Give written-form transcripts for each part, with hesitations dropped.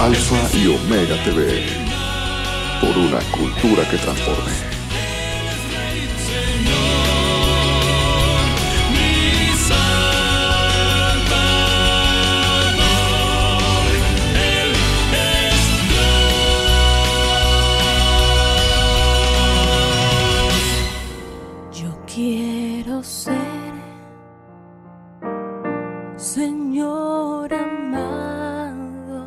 Alfa y Omega TV, por una cultura que transforme. Quiero ser, Señor amado,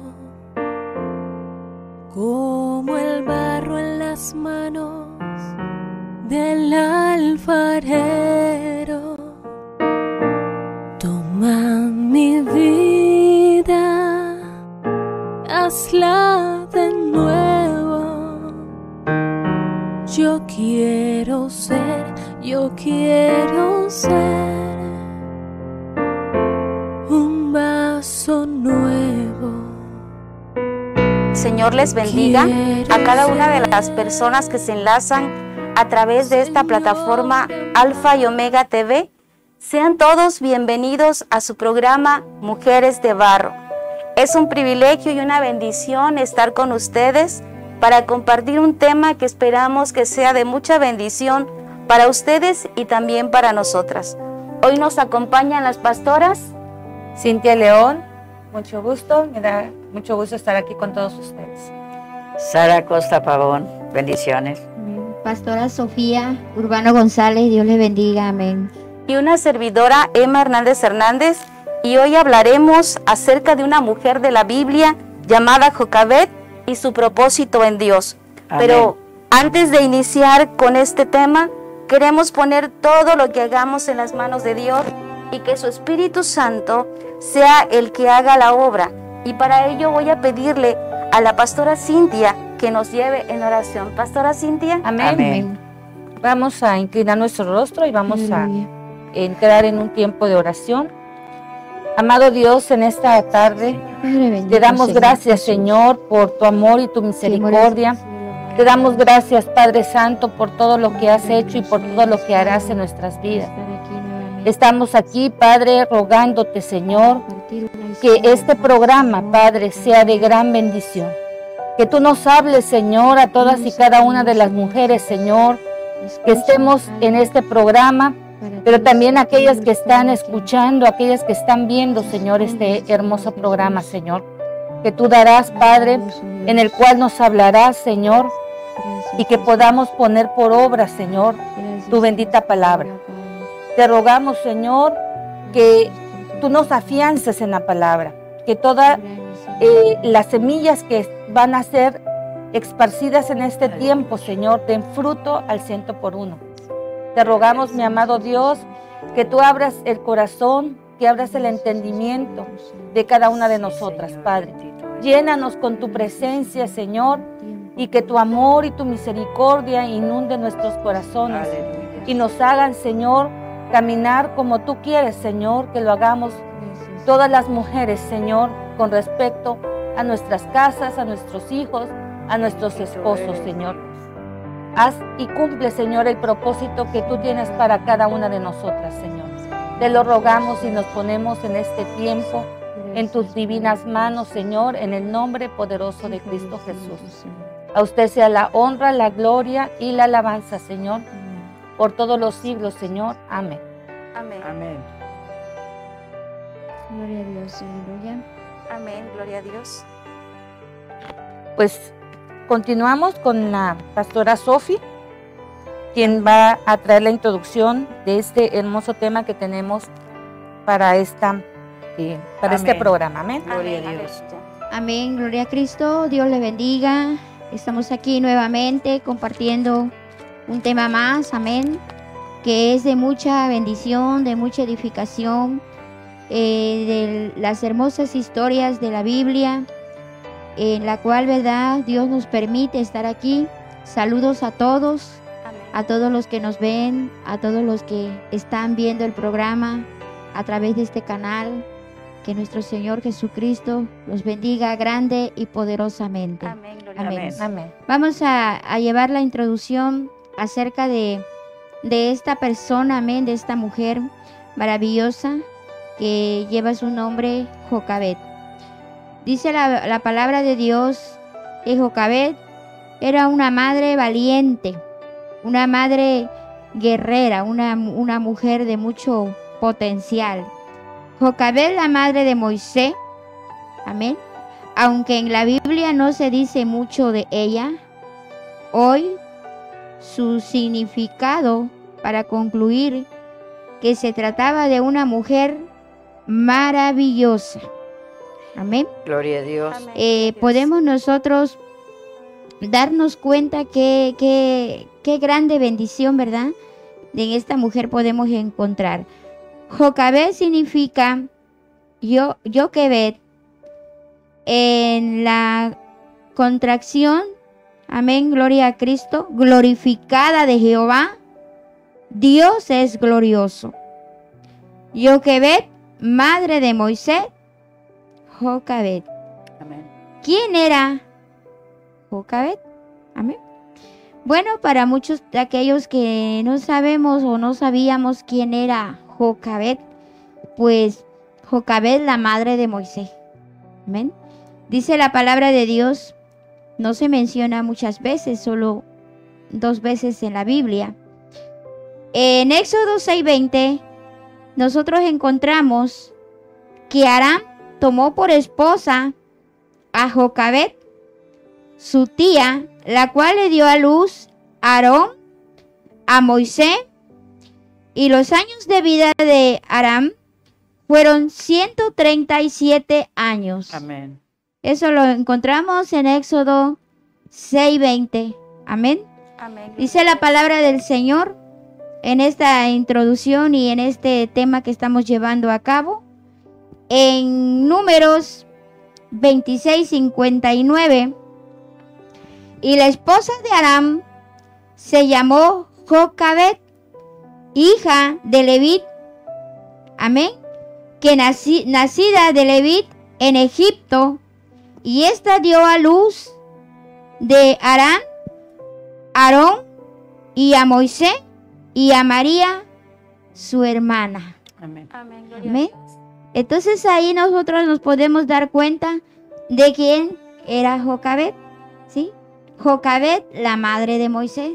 como el barro en las manos del alfarero. Toma mi vida, hazla de nuevo. Yo quiero ser un vaso nuevo. Señor les bendiga a cada una de las personas que se enlazan a través de esta plataforma Alfa y Omega TV. Sean todos bienvenidos a su programa Mujeres de Barro. Es un privilegio y una bendición estar con ustedes para compartir un tema que esperamos que sea de mucha bendición para ustedes y también para nosotras. Hoy nos acompañan las pastoras Cintia León, mucho gusto, me da mucho gusto estar aquí con todos ustedes. Sara Costa Pavón, bendiciones. Pastora Sofía Urbano González, Dios le bendiga, amén. Y una servidora, Emma Hernández Hernández, y hoy hablaremos acerca de una mujer de la Biblia llamada Jocabet y su propósito en Dios. Amén. Pero antes de iniciar con este tema, queremos poner todo lo que hagamos en las manos de Dios y que su Espíritu Santo sea el que haga la obra. Y para ello voy a pedirle a la pastora Cintia que nos lleve en oración. Pastora Cintia. Amén. Amén. Vamos a inclinar nuestro rostro y vamos a entrar en un tiempo de oración. Amado Dios, en esta tarde te damos gracias, Señor, por tu amor y tu misericordia. Te damos gracias, Padre Santo, por todo lo que has hecho y por todo lo que harás en nuestras vidas. Estamos aquí, Padre, rogándote, Señor, que este programa, Padre, sea de gran bendición. Que tú nos hables, Señor, a todas y cada una de las mujeres, Señor, que estemos en este programa, pero también aquellas que están escuchando, aquellas que están viendo, Señor, este hermoso programa, Señor. Que tú darás, Padre, en el cual nos hablarás, Señor, y que podamos poner por obra, Señor, tu bendita palabra. Te rogamos, Señor, que tú nos afiances en la palabra, que todas las semillas que van a ser esparcidas en este tiempo, Señor, den fruto al 100%. Te rogamos, mi amado Dios, que tú abras el corazón, que abras el entendimiento de cada una de nosotras, Padre. Llénanos con tu presencia, Señor, y que tu amor y tu misericordia inunden nuestros corazones y nos hagan, Señor, caminar como tú quieres, Señor, que lo hagamos todas las mujeres, Señor, con respecto a nuestras casas, a nuestros hijos, a nuestros esposos, Señor. Haz y cumple, Señor, el propósito que tú tienes para cada una de nosotras, Señor. Te lo rogamos y nos ponemos en este tiempo en tus divinas manos, Señor, en el nombre poderoso de Cristo Jesús. A usted sea la honra, la gloria y la alabanza, Señor, por todos los siglos, Señor. Amén. Amén. Amén. Gloria a Dios, aleluya. Amén, gloria a Dios. Pues continuamos con la pastora Sofi, quien va a traer la introducción de este hermoso tema que tenemos para este programa. Amén. Gloria a Dios. Amén, gloria a Cristo, Dios le bendiga. Estamos aquí nuevamente compartiendo un tema más, amén, que es de mucha bendición, de mucha edificación, de las hermosas historias de la Biblia, en la cual, ¿verdad?, Dios nos permite estar aquí. Saludos a todos, a todos los que nos ven, a todos los que están viendo el programa a través de este canal. Que nuestro Señor Jesucristo los bendiga grande y poderosamente. Amén, gloria Amén. a Dios. Amén. Vamos a llevar la introducción acerca de esta persona, amén, de esta mujer maravillosa que lleva su nombre, Jocabet. Dice la palabra de Dios que Jocabed era una madre valiente, una madre guerrera, una mujer de mucho potencial. Jocabed, la madre de Moisés, amén. Aunque en la Biblia no se dice mucho de ella, hoy su significado, para concluir, que se trataba de una mujer maravillosa. Amén. Gloria a Dios. Podemos nosotros darnos cuenta qué grande bendición, ¿verdad?, de esta mujer podemos encontrar. Jocabed significa Yoquebed en la contracción, amén, gloria a Cristo, glorificada de Jehová, Dios es glorioso. Yoquebed, madre de Moisés, Jocabed. Amén. ¿Quién era Jocabed? Amén. Bueno, para muchos de aquellos que no sabemos o no sabíamos quién era Jocabed, pues Jocabed, la madre de Moisés. Amén. Dice la palabra de Dios, no se menciona muchas veces, solo 2 veces en la Biblia. En Éxodo 6:20, nosotros encontramos que Aram tomó por esposa a Jocabed, su tía, la cual le dio a luz a Aarón, a Moisés, y los años de vida de Aram fueron 137 años. Amén. Eso lo encontramos en Éxodo 6:20. Amén. Amén. Dice la palabra del Señor en esta introducción y en este tema que estamos llevando a cabo. En Números 26:59. Y la esposa de Aram se llamó Jocabed, hija de Levit. Amén. Que nacida de Levit en Egipto. Y esta dio a luz de Aram, Aarón y a Moisés y a María, su hermana. Amén. Amén. Gloria a Amén. Dios. Entonces ahí nosotros nos podemos dar cuenta de quién era Jocabed, ¿sí? Jocabed, la madre de Moisés,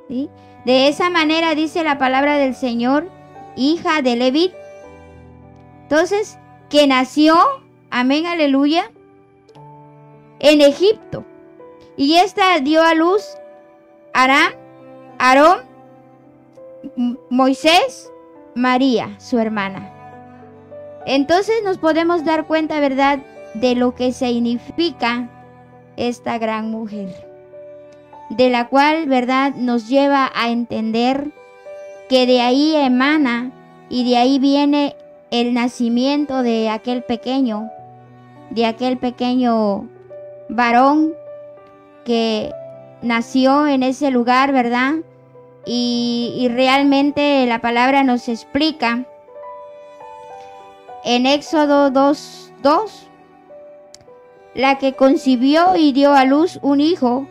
¿sí? De esa manera dice la palabra del Señor, hija de Levit. Entonces, que nació, amén, aleluya, en Egipto. Y esta dio a luz Aram, Aarón, Moisés, María, su hermana. Entonces nos podemos dar cuenta, ¿verdad?, de lo que significa esta gran mujer, de la cual, ¿verdad?, nos lleva a entender que de ahí emana y de ahí viene el nacimiento de aquel pequeño varón que nació en ese lugar, ¿verdad? Y realmente la palabra nos explica en Éxodo 2:2, la que concibió y dio a luz un hijo,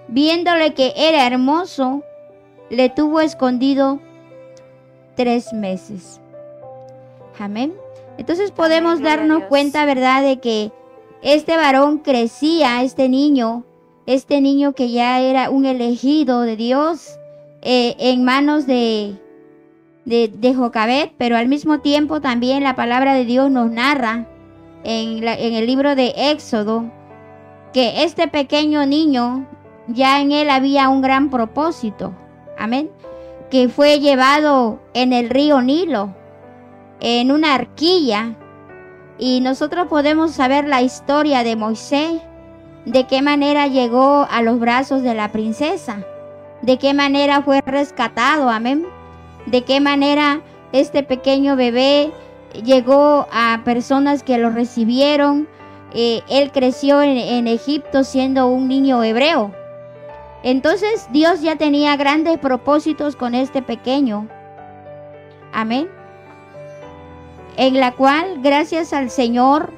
viéndole que era hermoso, le tuvo escondido 3 meses. Amén. Entonces podemos darnos cuenta, ¿verdad?, de que este varón crecía, este niño que ya era un elegido de Dios, en manos de Jocabed, pero al mismo tiempo también la palabra de Dios nos narra en el libro de Éxodo que este pequeño niño, ya en él había un gran propósito, amén, que fue llevado en el río Nilo, en una arquilla, y nosotros podemos saber la historia de Moisés, de qué manera llegó a los brazos de la princesa, de qué manera fue rescatado, amén, de qué manera este pequeño bebé llegó a personas que lo recibieron. Él creció en Egipto siendo un niño hebreo. Entonces Dios ya tenía grandes propósitos con este pequeño, amén, en la cual, gracias al Señor,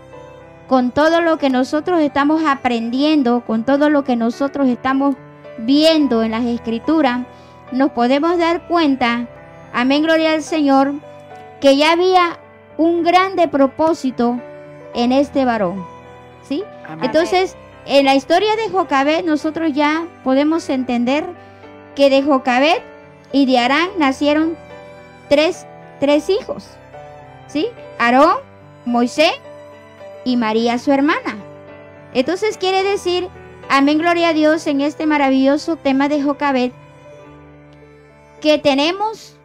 con todo lo que nosotros estamos aprendiendo, con todo lo que nosotros estamos viendo en las Escrituras, nos podemos dar cuenta, amén, gloria al Señor, que ya había un grande propósito en este varón, ¿sí? Amén. Entonces, en la historia de Jocabed nosotros ya podemos entender que de Jocabed y de Arán nacieron tres hijos, ¿sí? Aarón, Moisés y María su hermana. Entonces quiere decir, amén, gloria a Dios, en este maravilloso tema de Jocabed, que tenemos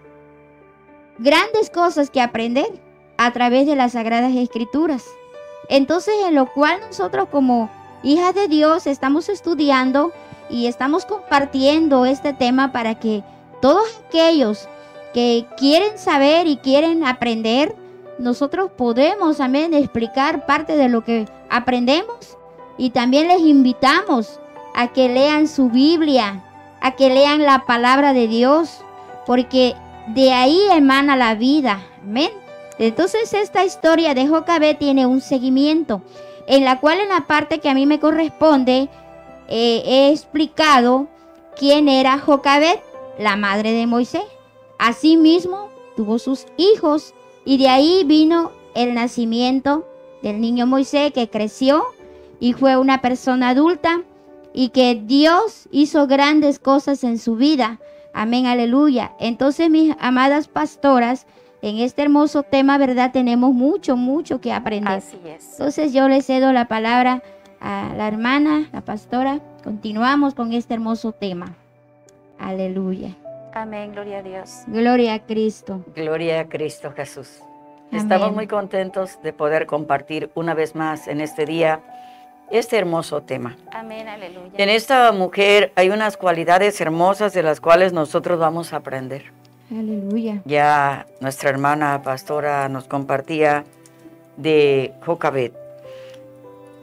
grandes cosas que aprender a través de las Sagradas Escrituras. Entonces, en lo cual nosotros como hijas de Dios estamos estudiando y estamos compartiendo este tema para que todos aquellos que quieren saber y quieren aprender, nosotros podemos, amén, explicar parte de lo que aprendemos, y también les invitamos a que lean su Biblia, a que lean la palabra de Dios, porque de ahí emana la vida, amén. Entonces esta historia de Jocabed tiene un seguimiento, en la cual en la parte que a mí me corresponde he explicado quién era Jocabed, la madre de Moisés. Asimismo tuvo sus hijos, y de ahí vino el nacimiento del niño Moisés, que creció y fue una persona adulta, y que Dios hizo grandes cosas en su vida. Amén, aleluya. Entonces, mis amadas pastoras, en este hermoso tema, ¿verdad? Tenemos mucho que aprender. Así es. Entonces yo le cedo la palabra a la hermana, la pastora. Continuamos con este hermoso tema. Aleluya. Amén, gloria a Dios. Gloria a Cristo. Gloria a Cristo Jesús. Amén. Estamos muy contentos de poder compartir una vez más en este día este hermoso tema. Amén, aleluya. En esta mujer hay unas cualidades hermosas de las cuales nosotros vamos a aprender. Aleluya. Ya nuestra hermana pastora nos compartía de Jocabed.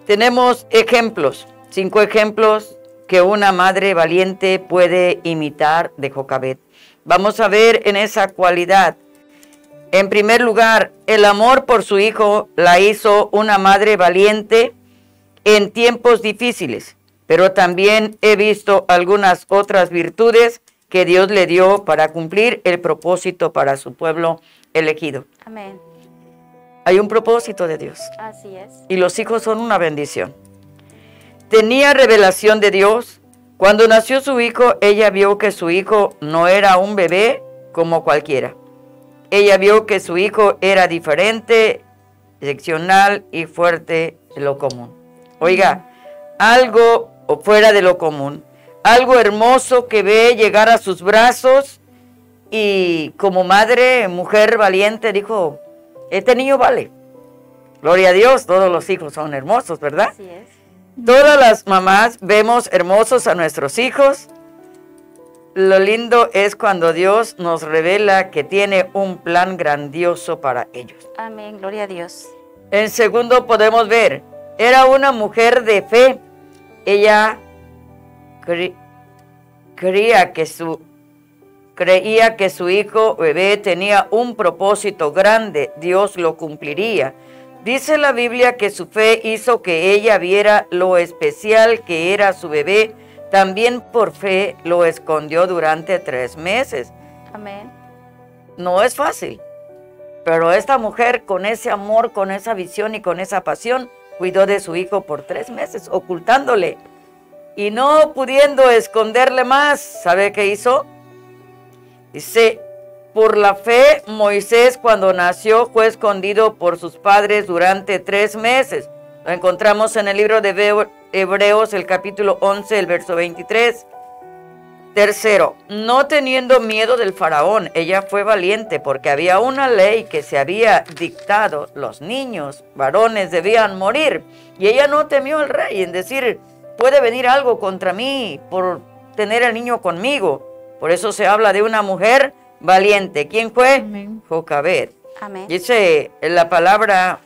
Tenemos ejemplos, 5 ejemplos que una madre valiente puede imitar de Jocabed. Vamos a ver en esa cualidad. En primer lugar, el amor por su hijo la hizo una madre valiente en tiempos difíciles, pero también he visto algunas otras virtudes que Dios le dio para cumplir el propósito para su pueblo elegido. Amén. Hay un propósito de Dios Así es. y los hijos son una bendición. Tenía revelación de Dios. Cuando nació su hijo, ella vio que su hijo no era un bebé como cualquiera. Ella vio que su hijo era diferente, excepcional y fuerte de lo común. Oiga, algo fuera de lo común, algo hermoso que ve llegar a sus brazos, y como madre, mujer valiente, dijo, este niño vale. Gloria a Dios, todos los hijos son hermosos, ¿verdad? Así es. Todas las mamás vemos hermosos a nuestros hijos. Lo lindo es cuando Dios nos revela que tiene un plan grandioso para ellos. Amén, gloria a Dios. En segundo podemos ver, era una mujer de fe. Ella creía que su hijo bebé tenía un propósito grande, Dios lo cumpliría. Dice la Biblia que su fe hizo que ella viera lo especial que era su bebé. También por fe lo escondió durante 3 meses. Amén. No es fácil, pero esta mujer con ese amor, con esa visión y con esa pasión, cuidó de su hijo por 3 meses, ocultándole. Y no pudiendo esconderle más, ¿sabe qué hizo? Dice, por la fe, Moisés cuando nació fue escondido por sus padres durante 3 meses. Lo encontramos en el libro de Hebreos, el capítulo 11, el verso 23. Tercero, no teniendo miedo del faraón, ella fue valiente porque había una ley que se había dictado. Los niños varones debían morir. Y ella no temió al rey en decir, puede venir algo contra mí por tener al niño conmigo. Por eso se habla de una mujer valiente. ¿Quién fue? Amén. Jocabed. Amén. Dice en la palabra,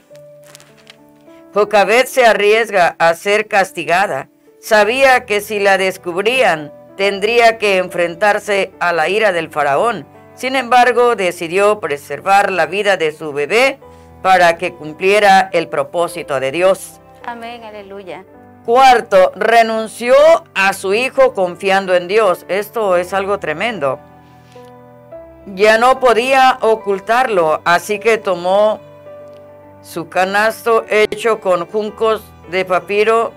Jocabed se arriesga a ser castigada. Sabía que si la descubrían, tendría que enfrentarse a la ira del faraón. Sin embargo, decidió preservar la vida de su bebé para que cumpliera el propósito de Dios. Amén, aleluya. Cuarto, renunció a su hijo confiando en Dios. Esto es algo tremendo. Ya no podía ocultarlo, así que tomó su canasto hecho con juncos de papiro,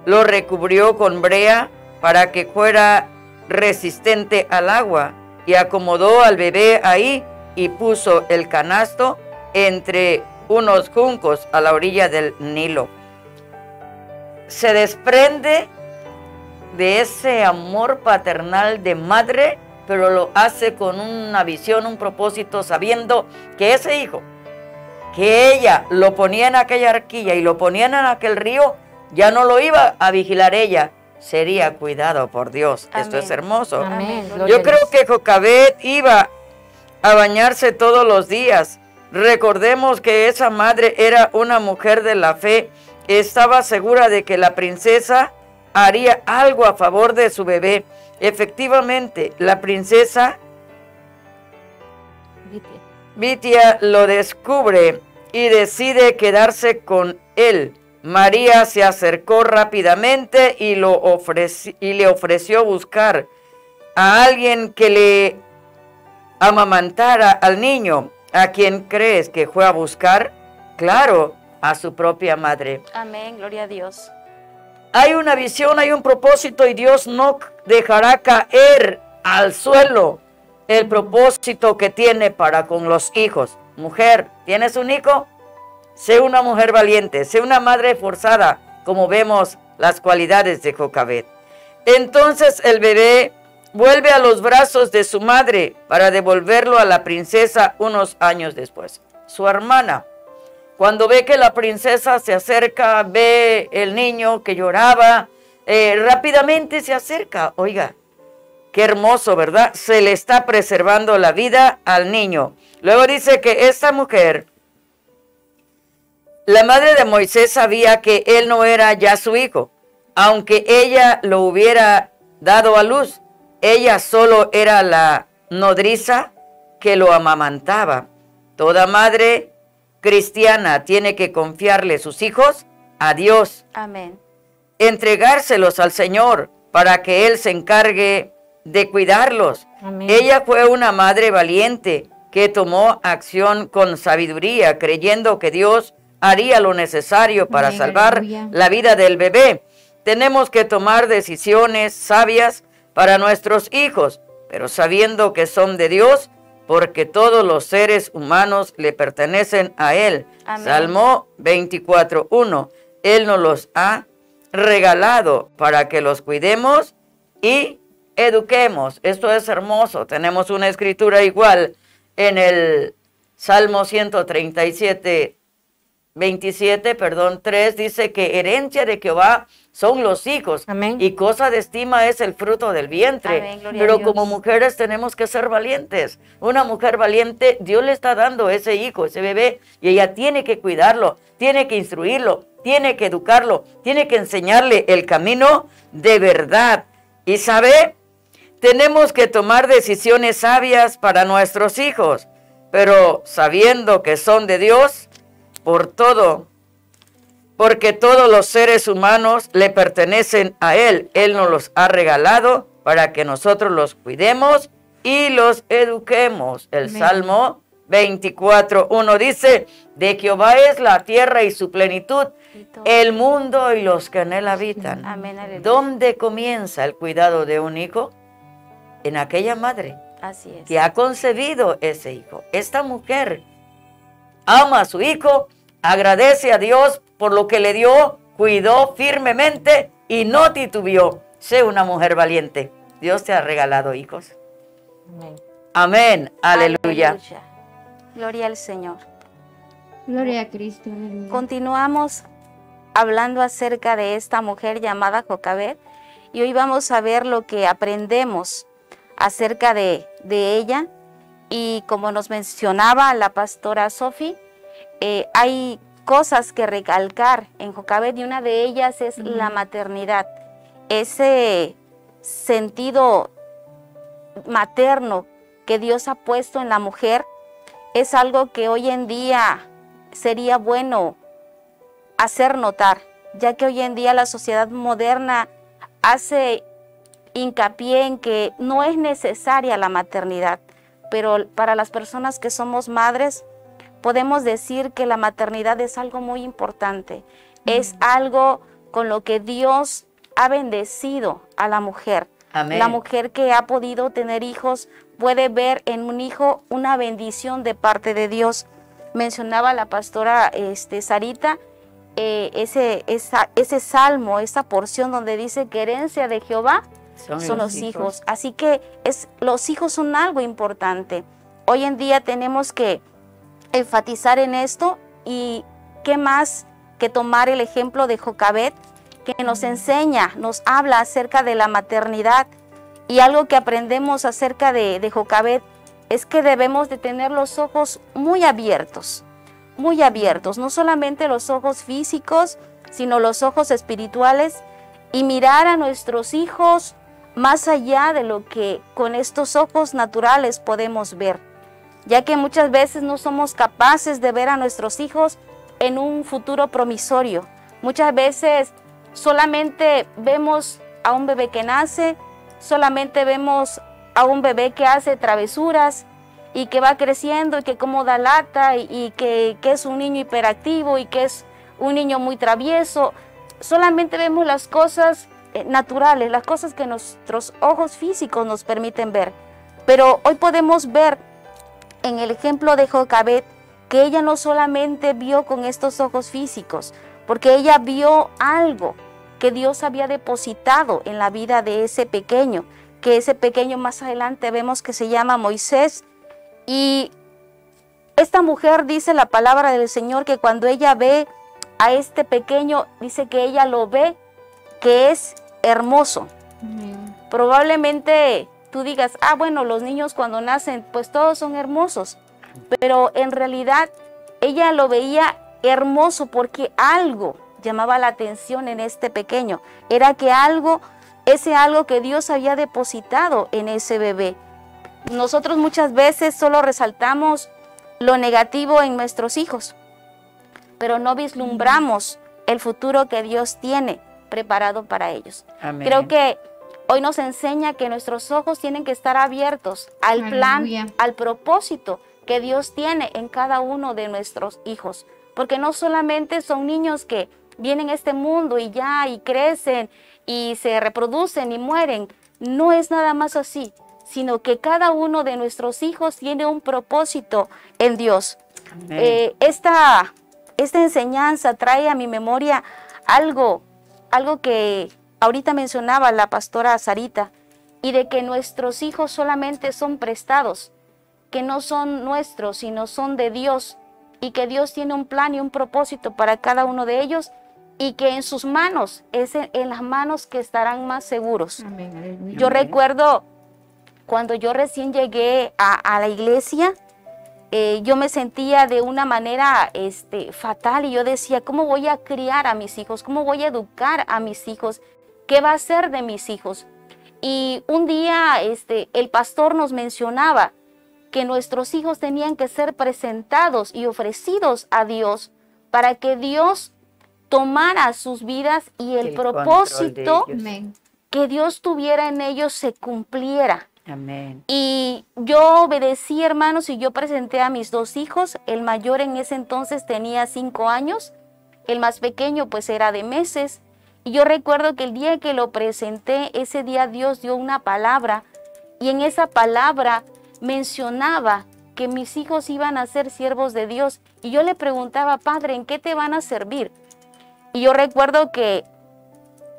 lo recubrió con brea para que fuera resistente al agua, y acomodó al bebé ahí y puso el canasto entre unos juncos a la orilla del Nilo. Se desprende de ese amor paternal de madre, pero lo hace con una visión, un propósito, sabiendo que ese hijo, que ella lo ponía en aquella arquilla y lo ponía en aquel río, ya no lo iba a vigilar ella, sería cuidado por Dios. Amén. Esto es hermoso. Amén. Yo creo que Jocabed iba a bañarse todos los días. Recordemos que esa madre era una mujer de la fe. Estaba segura de que la princesa haría algo a favor de su bebé. Efectivamente, la princesa Vitia lo descubre y decide quedarse con él. María se acercó rápidamente y le ofreció buscar a alguien que le amamantara al niño. ¿A quién crees que fue a buscar? Claro, a su propia madre. Amén, gloria a Dios. Hay una visión, hay un propósito, y Dios no dejará caer al suelo el propósito que tiene para con los hijos. Mujer, ¿tienes un hijo? Sé una mujer valiente, sé una madre esforzada, como vemos las cualidades de Jocabed. Entonces el bebé vuelve a los brazos de su madre para devolverlo a la princesa unos años después. Su hermana, cuando ve que la princesa se acerca, ve el niño que lloraba, rápidamente se acerca. Oiga, qué hermoso, ¿verdad? Se le está preservando la vida al niño. Luego dice que esta mujer, la madre de Moisés, sabía que él no era ya su hijo, aunque ella lo hubiera dado a luz. Ella solo era la nodriza que lo amamantaba. Toda madre cristiana tiene que confiarle sus hijos a Dios. Amén. Entregárselos al Señor para que Él se encargue de cuidarlos. Amén. Ella fue una madre valiente que tomó acción con sabiduría, creyendo que Dios haría lo necesario para Amén, salvar aleluya. la vida del bebé. Tenemos que tomar decisiones sabias para nuestros hijos, pero sabiendo que son de Dios, porque todos los seres humanos le pertenecen a Él. Amén. Salmo 24:1. Él nos los ha regalado para que los cuidemos y eduquemos. Esto es hermoso. Tenemos una escritura igual en el Salmo 137, 3, dice que herencia de Jehová son los hijos. Amén. Y cosa de estima es el fruto del vientre. Amén, gloria a Pero Dios. como mujeres tenemos que ser valientes. Una mujer valiente, Dios le está dando ese hijo, ese bebé, y ella tiene que cuidarlo, tiene que instruirlo, tiene que educarlo, tiene que enseñarle el camino de verdad. Y sabe, tenemos que tomar decisiones sabias para nuestros hijos, pero sabiendo que son de Dios, por todo, porque todos los seres humanos le pertenecen a Él. Él nos los ha regalado para que nosotros los cuidemos y los eduquemos. El Amén. Salmo 24:1 dice, de Jehová es la tierra y su plenitud, Y todo. el mundo y los que en él habitan. Amén, aleluya. ¿Dónde comienza el cuidado de un hijo? En aquella madre Así es. que ha concebido ese hijo. Esta mujer ama a su hijo, agradece a Dios por lo que le dio, cuidó firmemente y no titubeó. Sé una mujer valiente. Dios te ha regalado hijos. Amén. Amén. Aleluya. Gloria al Señor. Gloria a Cristo. Aleluya. Continuamos hablando acerca de esta mujer llamada Jocabed, y hoy vamos a ver lo que aprendemos acerca de ella. Y como nos mencionaba la pastora Sofi, hay cosas que recalcar en Jocabed, y una de ellas es la maternidad. Ese sentido materno que Dios ha puesto en la mujer es algo que hoy en día sería bueno hacer notar, ya que hoy en día la sociedad moderna hace hincapié en que no es necesaria la maternidad, pero para las personas que somos madres podemos decir que la maternidad es algo muy importante. es algo con lo que Dios ha bendecido a la mujer. Amén. La mujer que ha podido tener hijos puede ver en un hijo una bendición de parte de Dios. Mencionaba la pastora Sarita ese salmo, esa porción donde dice que herencia de Jehová son los hijos. Así que los hijos son algo importante. Hoy en día tenemos que enfatizar en esto, y qué más que tomar el ejemplo de Jocabet, que nos enseña, nos habla acerca de la maternidad. Y algo que aprendemos acerca de Jocabet es que debemos de tener los ojos muy abiertos, no solamente los ojos físicos, sino los ojos espirituales, y mirar a nuestros hijos más allá de lo que con estos ojos naturales podemos ver, ya que muchas veces no somos capaces de ver a nuestros hijos en un futuro promisorio. Muchas veces solamente vemos a un bebé que nace, solamente vemos a un bebé que hace travesuras y que va creciendo y que como da lata y que es un niño hiperactivo y que es un niño muy travieso. Solamente vemos las cosas naturales, las cosas que nuestros ojos físicos nos permiten ver. Pero hoy podemos ver en el ejemplo de Jocabet que ella no solamente vio con estos ojos físicos, porque ella vio algo que Dios había depositado en la vida de ese pequeño, que ese pequeño más adelante vemos que se llama Moisés. Y esta mujer, dice la palabra del Señor, que cuando ella ve a este pequeño, dice que ella lo ve que es hermoso. Probablemente tú digas, bueno, los niños cuando nacen, pues todos son hermosos. Pero en realidad ella lo veía hermoso porque algo llamaba la atención en este pequeño. Era que algo que Dios había depositado en ese bebé. Nosotros muchas veces solo resaltamos lo negativo en nuestros hijos, pero no vislumbramos el futuro que Dios tiene preparado para ellos. Amén. Creo que hoy nos enseña que nuestros ojos tienen que estar abiertos al plan, al propósito que Dios tiene en cada uno de nuestros hijos. Porque no solamente son niños que vienen a este mundo y crecen y se reproducen y mueren. No es nada más así, sino que cada uno de nuestros hijos tiene un propósito en Dios. Esta enseñanza trae a mi memoria algo que ahorita mencionaba la pastora Sarita, y de que nuestros hijos solamente son prestados, que no son nuestros, sino son de Dios, y que Dios tiene un plan y un propósito para cada uno de ellos, y que en sus manos, es en las manos que estarán más seguros. Amén. Yo recuerdo cuando yo recién llegué a la iglesia, yo me sentía de una manera fatal, y yo decía, ¿cómo voy a criar a mis hijos? ¿Cómo voy a educar a mis hijos? ¿Qué va a ser de mis hijos? Y un día el pastor nos mencionaba que nuestros hijos tenían que ser presentados y ofrecidos a Dios para que Dios tomara sus vidas y el propósito que Dios tuviera en ellos se cumpliera. Amén. Y yo obedecí, hermanos, y yo presenté a mis dos hijos. El mayor en ese entonces tenía 5 años, el más pequeño pues era de meses. Y yo recuerdo que el día que lo presenté, ese día Dios dio una palabra, y en esa palabra mencionaba que mis hijos iban a ser siervos de Dios. Y yo le preguntaba, Padre, ¿en qué te van a servir? Y yo recuerdo que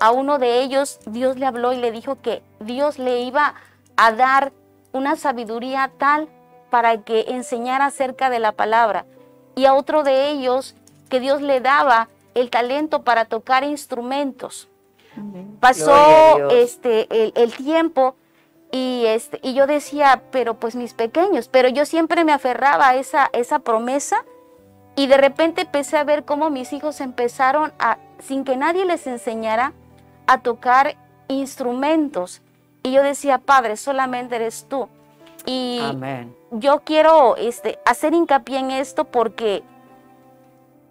a uno de ellos Dios le habló y le dijo que Dios le iba a dar una sabiduría tal para que enseñara acerca de la palabra. Y a otro de ellos que Dios le daba el talento para tocar instrumentos. Amén. Pasó el tiempo y yo decía, pero pues mis pequeños, pero yo siempre me aferraba a esa promesa, y de repente empecé a ver cómo mis hijos empezaron sin que nadie les enseñara, a tocar instrumentos. Y yo decía, Padre, solamente eres tú. Y Amén. Yo quiero hacer hincapié en esto porque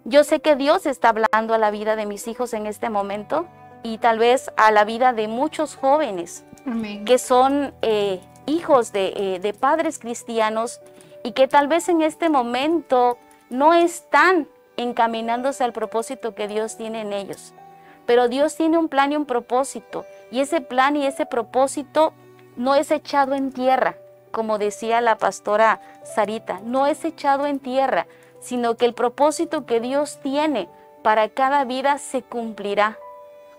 yo sé que Dios está hablando a la vida de mis hijos en este momento, y tal vez a la vida de muchos jóvenes. Amén. Que son hijos de padres cristianos, y que tal vez en este momento no están encaminándose al propósito que Dios tiene en ellos. Pero Dios tiene un plan y un propósito, y ese plan y ese propósito no es echado en tierra, como decía la pastora Sarita, no es echado en tierra, sino que el propósito que Dios tiene para cada vida se cumplirá,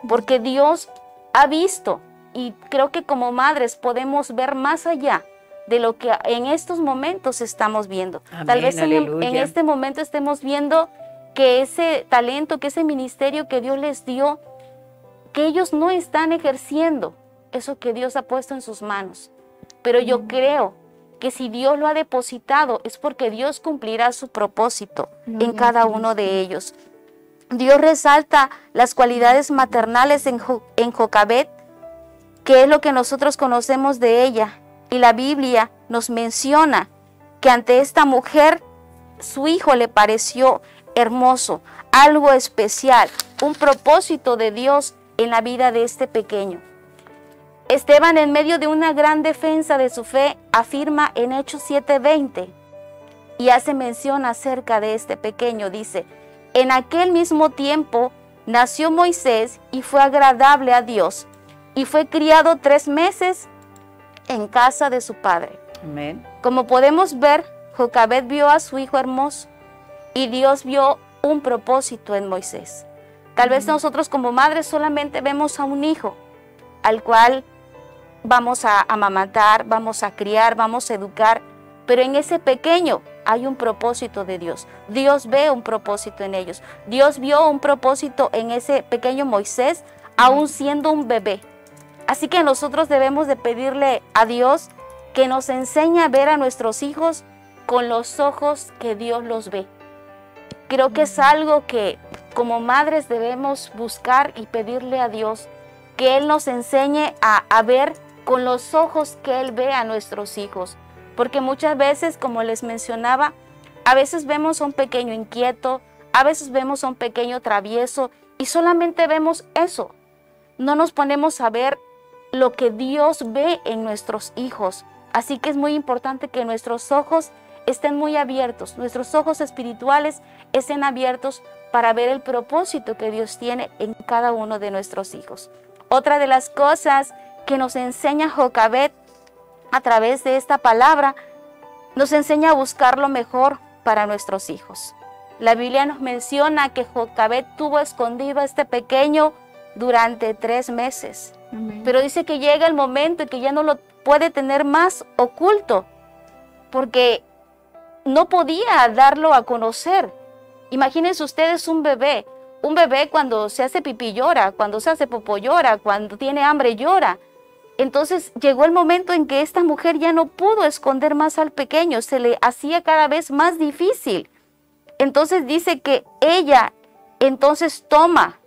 porque Dios ha visto, y creo que como madres podemos ver más allá de lo que en estos momentos estamos viendo. Amén, Tal vez en aleluya. este momento estemos viendo que ese talento, que ese ministerio que Dios les dio, que ellos no están ejerciendo eso que Dios ha puesto en sus manos. Pero yo creo que si Dios lo ha depositado es porque Dios cumplirá su propósito en cada uno de ellos. Dios resalta las cualidades maternales en Jocabet, que es lo que nosotros conocemos de ella. Y la Biblia nos menciona que ante esta mujer su hijo le pareció hermoso, algo especial, un propósito de Dios en la vida de este pequeño. Esteban, en medio de una gran defensa de su fe, afirma en Hechos 7:20 y hace mención acerca de este pequeño. Dice: en aquel mismo tiempo nació Moisés y fue agradable a Dios y fue criado 3 meses en casa de su padre. Amén. Como podemos ver, Jocabet vio a su hijo hermoso y Dios vio un propósito en Moisés. Tal vez nosotros como madres solamente vemos a un hijo al cual vamos a amamantar, vamos a criar, vamos a educar, pero en ese pequeño hay un propósito de Dios. Dios ve un propósito en ellos. Dios vio un propósito en ese pequeño Moisés, aún siendo un bebé. Así que nosotros debemos de pedirle a Dios que nos enseñe a ver a nuestros hijos con los ojos que Dios los ve. Creo que es algo que como madres debemos buscar y pedirle a Dios, que Él nos enseñe a ver con los ojos que Él ve a nuestros hijos. Porque muchas veces, como les mencionaba, a veces vemos a un pequeño inquieto, a veces vemos a un pequeño travieso y solamente vemos eso. No nos ponemos a ver lo que Dios ve en nuestros hijos. Así que es muy importante que nuestros ojos estén muy abiertos, nuestros ojos espirituales estén abiertos para ver el propósito que Dios tiene en cada uno de nuestros hijos. Otra de las cosas que nos enseña Jocabet a través de esta palabra, nos enseña a buscar lo mejor para nuestros hijos. La Biblia nos menciona que Jocabet tuvo escondido a este pequeño durante 3 meses. Amén. Pero dice que llega el momento en que ya no lo puede tener más oculto, porque no podía darlo a conocer. Imagínense ustedes un bebé cuando se hace pipí llora, cuando se hace popó llora, cuando tiene hambre llora. Entonces llegó el momento en que esta mujer ya no pudo esconder más al pequeño, se le hacía cada vez más difícil. Entonces dice que ella entonces toma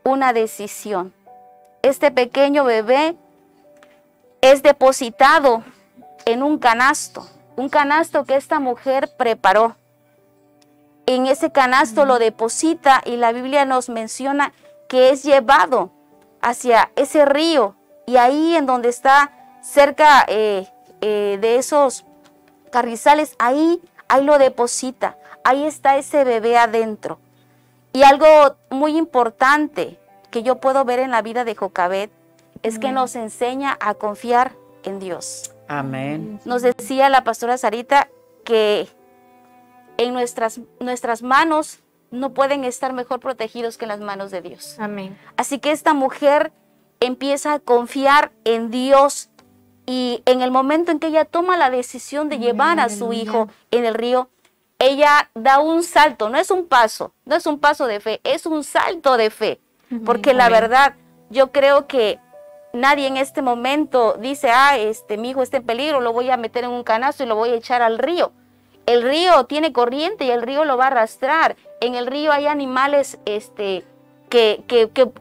una decisión. Este pequeño bebé es depositado en un canasto que esta mujer preparó. En ese canasto lo deposita y la Biblia nos menciona que es llevado hacia ese río, y ahí en donde está cerca de esos carrizales, ahí lo deposita, ahí está ese bebé adentro. Y algo muy importante que yo puedo ver en la vida de Jocabet es que nos enseña a confiar en Dios. Amén. Nos decía la pastora Sarita que en nuestras manos no pueden estar mejor protegidos que en las manos de Dios. Amén. Así que esta mujer empieza a confiar en Dios, y en el momento en que ella toma la decisión de llevar a su hijo en el río, ella da un salto, no es un paso de fe, es un salto de fe. Porque la verdad, yo creo que nadie en este momento dice, mi hijo está en peligro, lo voy a meter en un canasto y lo voy a echar al río. El río tiene corriente y el río lo va a arrastrar. En el río hay animales que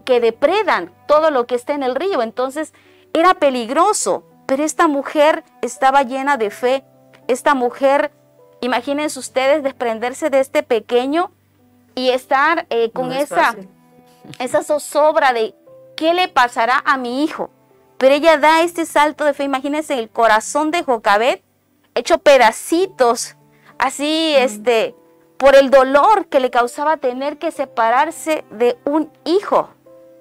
depredan todo lo que está en el río. Entonces era peligroso, pero esta mujer estaba llena de fe. Esta mujer, imagínense ustedes, desprenderse de este pequeño y estar con esa zozobra de ¿qué le pasará a mi hijo? Pero ella da este salto de fe. Imagínense el corazón de Jocabet hecho pedacitos, así por el dolor que le causaba tener que separarse de un hijo,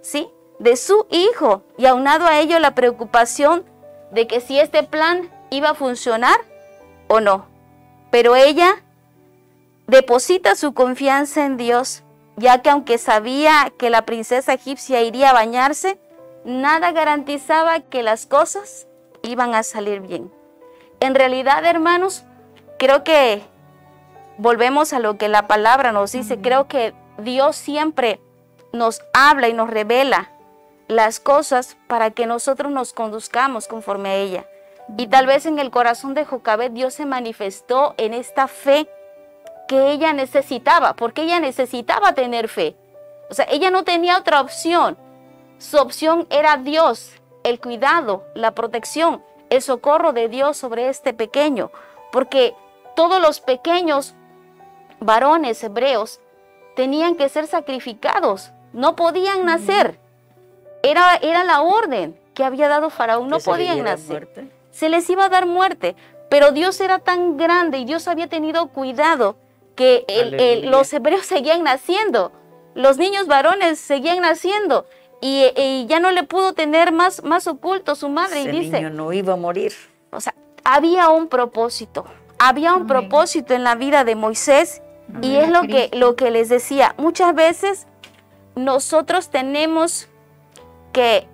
¿sí? De su hijo, y aunado a ello la preocupación de que si este plan iba a funcionar o no. Pero ella deposita su confianza en Dios, ya que aunque sabía que la princesa egipcia iría a bañarse, nada garantizaba que las cosas iban a salir bien. En realidad, hermanos, creo que volvemos a lo que la palabra nos dice. Creo que Dios siempre nos habla y nos revela las cosas para que nosotros nos conduzcamos conforme a ella. Y tal vez en el corazón de Jocabet Dios se manifestó en esta fe que ella necesitaba, porque ella necesitaba tener fe. O sea, ella no tenía otra opción. Su opción era Dios, el cuidado, la protección, el socorro de Dios sobre este pequeño, porque todos los pequeños varones hebreos tenían que ser sacrificados, no podían nacer. Era la orden que había dado Faraón, no podían nacer. Se les iba a dar muerte, pero Dios era tan grande y Dios había tenido cuidado que los hebreos seguían naciendo, los niños varones seguían naciendo, y ya no le pudo tener más oculto su madre. Ese y dice, niño no iba a morir. O sea, había un propósito en la vida de Moisés. Y es lo que les decía, muchas veces nosotros tenemos que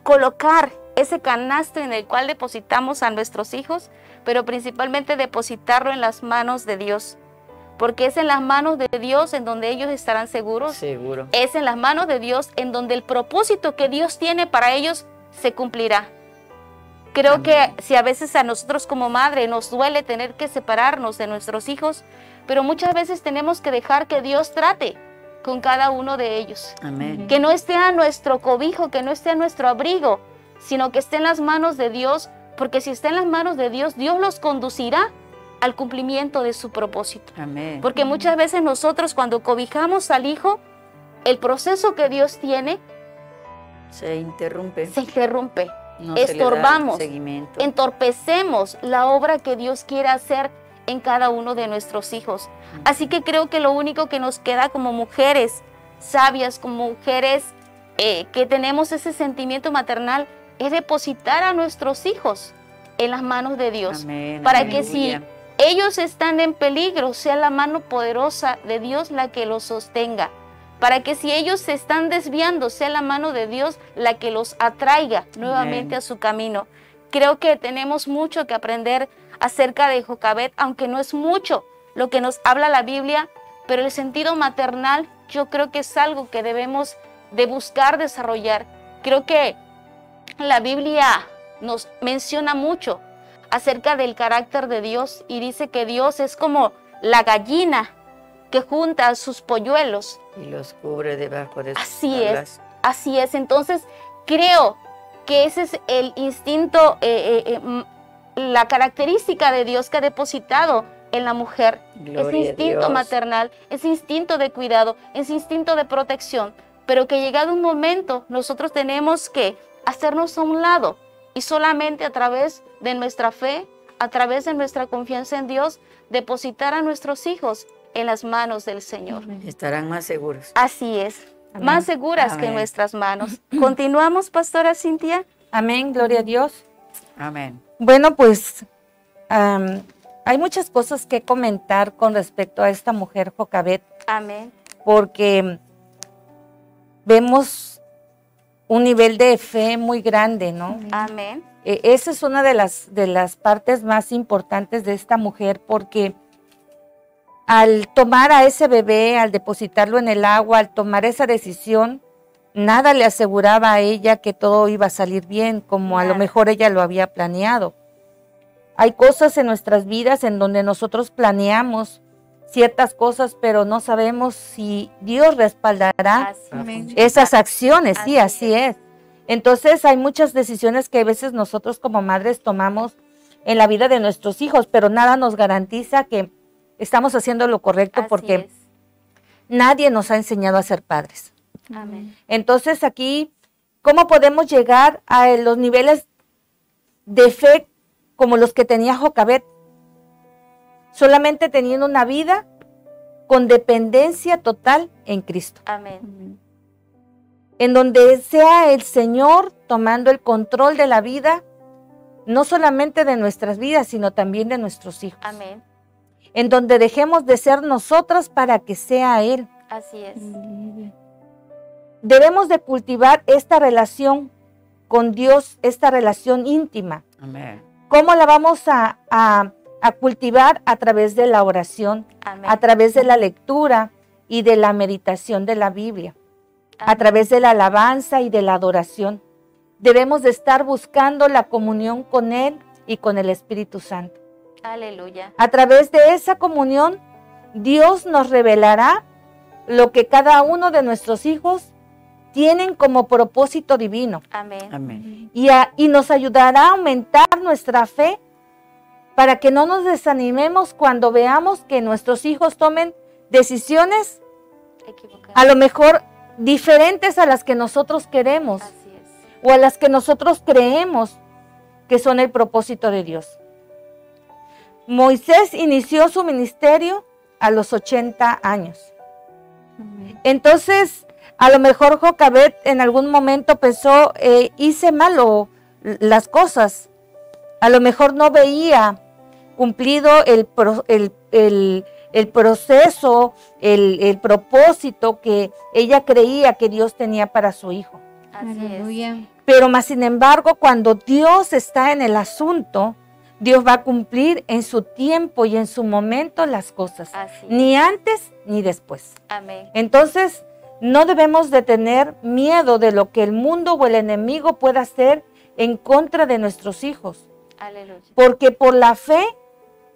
colocar ese canasto en el cual depositamos a nuestros hijos, pero principalmente depositarlo en las manos de Dios, porque es en las manos de Dios en donde ellos estarán seguros. Seguro. Es en las manos de Dios en donde el propósito que Dios tiene para ellos se cumplirá. Creo que si a veces a nosotros como madre nos duele tener que separarnos de nuestros hijos, pero muchas veces tenemos que dejar que Dios trate con cada uno de ellos. Amén. Que no esté a nuestro cobijo, que no esté a nuestro abrigo, sino que esté en las manos de Dios, porque si está en las manos de Dios, Dios los conducirá al cumplimiento de su propósito. Amén. Porque muchas veces nosotros cuando cobijamos al hijo, el proceso que Dios tiene se interrumpe. No estorbamos, seguimiento. entorpecemos la obra que Dios quiere hacer en cada uno de nuestros hijos. Así que creo que lo único que nos queda como mujeres sabias, como mujeres que tenemos ese sentimiento maternal, es depositar a nuestros hijos en las manos de Dios. Amén, para aleluya. Que si ellos están en peligro, sea la mano poderosa de Dios la que los sostenga. Para que si ellos se están desviando, sea la mano de Dios la que los atraiga nuevamente a su camino. Creo que tenemos mucho que aprender acerca de Jocabet, aunque no es mucho lo que nos habla la Biblia, pero el sentido maternal yo creo que es algo que debemos de buscar desarrollar. Creo que la Biblia nos menciona mucho acerca del carácter de Dios y dice que Dios es como la gallina que junta a sus polluelos y los cubre debajo de sus así alas. Así es. Entonces creo que ese es el instinto, la característica de Dios que ha depositado en la mujer. Gloria ese instinto maternal, ese instinto de cuidado, ese instinto de protección, pero que llegado un momento nosotros tenemos que hacernos a un lado y solamente a través de nuestra fe, a través de nuestra confianza en Dios, depositar a nuestros hijos en las manos del Señor. Estarán más seguros. Así es. Amén. Más seguras que en nuestras manos. ¿Continuamos, Pastora Cintia? Amén, gloria a Dios. Amén. Bueno, pues hay muchas cosas que comentar con respecto a esta mujer Jocabet. Amén. Porque vemos un nivel de fe muy grande, ¿no? Amén. Esa es una de las partes más importantes de esta mujer, porque al tomar a ese bebé, al depositarlo en el agua, al tomar esa decisión, nada le aseguraba a ella que todo iba a salir bien, como a lo mejor ella lo había planeado. Hay cosas en nuestras vidas en donde nosotros planeamos ciertas cosas, pero no sabemos si Dios respaldará esas acciones. Sí, así es. Entonces hay muchas decisiones que a veces nosotros como madres tomamos en la vida de nuestros hijos, pero nada nos garantiza que estamos haciendo lo correcto, porque nadie nos ha enseñado a ser padres. Amén. Entonces aquí, ¿cómo podemos llegar a los niveles de fe como los que tenía Jocabet? Solamente teniendo una vida con dependencia total en Cristo. Amén. En donde sea el Señor tomando el control de la vida, no solamente de nuestras vidas, sino también de nuestros hijos. Amén. En donde dejemos de ser nosotras para que sea Él. Así es. Debemos de cultivar esta relación con Dios, esta relación íntima. Amén. ¿Cómo la vamos a cultivar? A través de la oración, Amén. a través de la lectura y de la meditación de la Biblia, a través de la alabanza y de la adoración. Debemos de estar buscando la comunión con Él y con el Espíritu Santo. Aleluya. A través de esa comunión, Dios nos revelará lo que cada uno de nuestros hijos tienen como propósito divino. Amén. Amén. Y nos ayudará a aumentar nuestra fe para que no nos desanimemos cuando veamos que nuestros hijos tomen decisiones Equivocado. a lo mejor diferentes a las que nosotros queremos Así es. o a las que nosotros creemos que son el propósito de Dios. Moisés inició su ministerio a los 80 años. Entonces, a lo mejor Jocabet en algún momento pensó, hice mal las cosas. A lo mejor no veía cumplido el proceso, el propósito que ella creía que Dios tenía para su hijo. Así Aleluya. Pero más sin embargo, cuando Dios está en el asunto, Dios va a cumplir en su tiempo y en su momento las cosas. Así es. Ni antes ni después. Amén. Entonces, no debemos de tener miedo de lo que el mundo o el enemigo pueda hacer en contra de nuestros hijos. Aleluya. Porque por la fe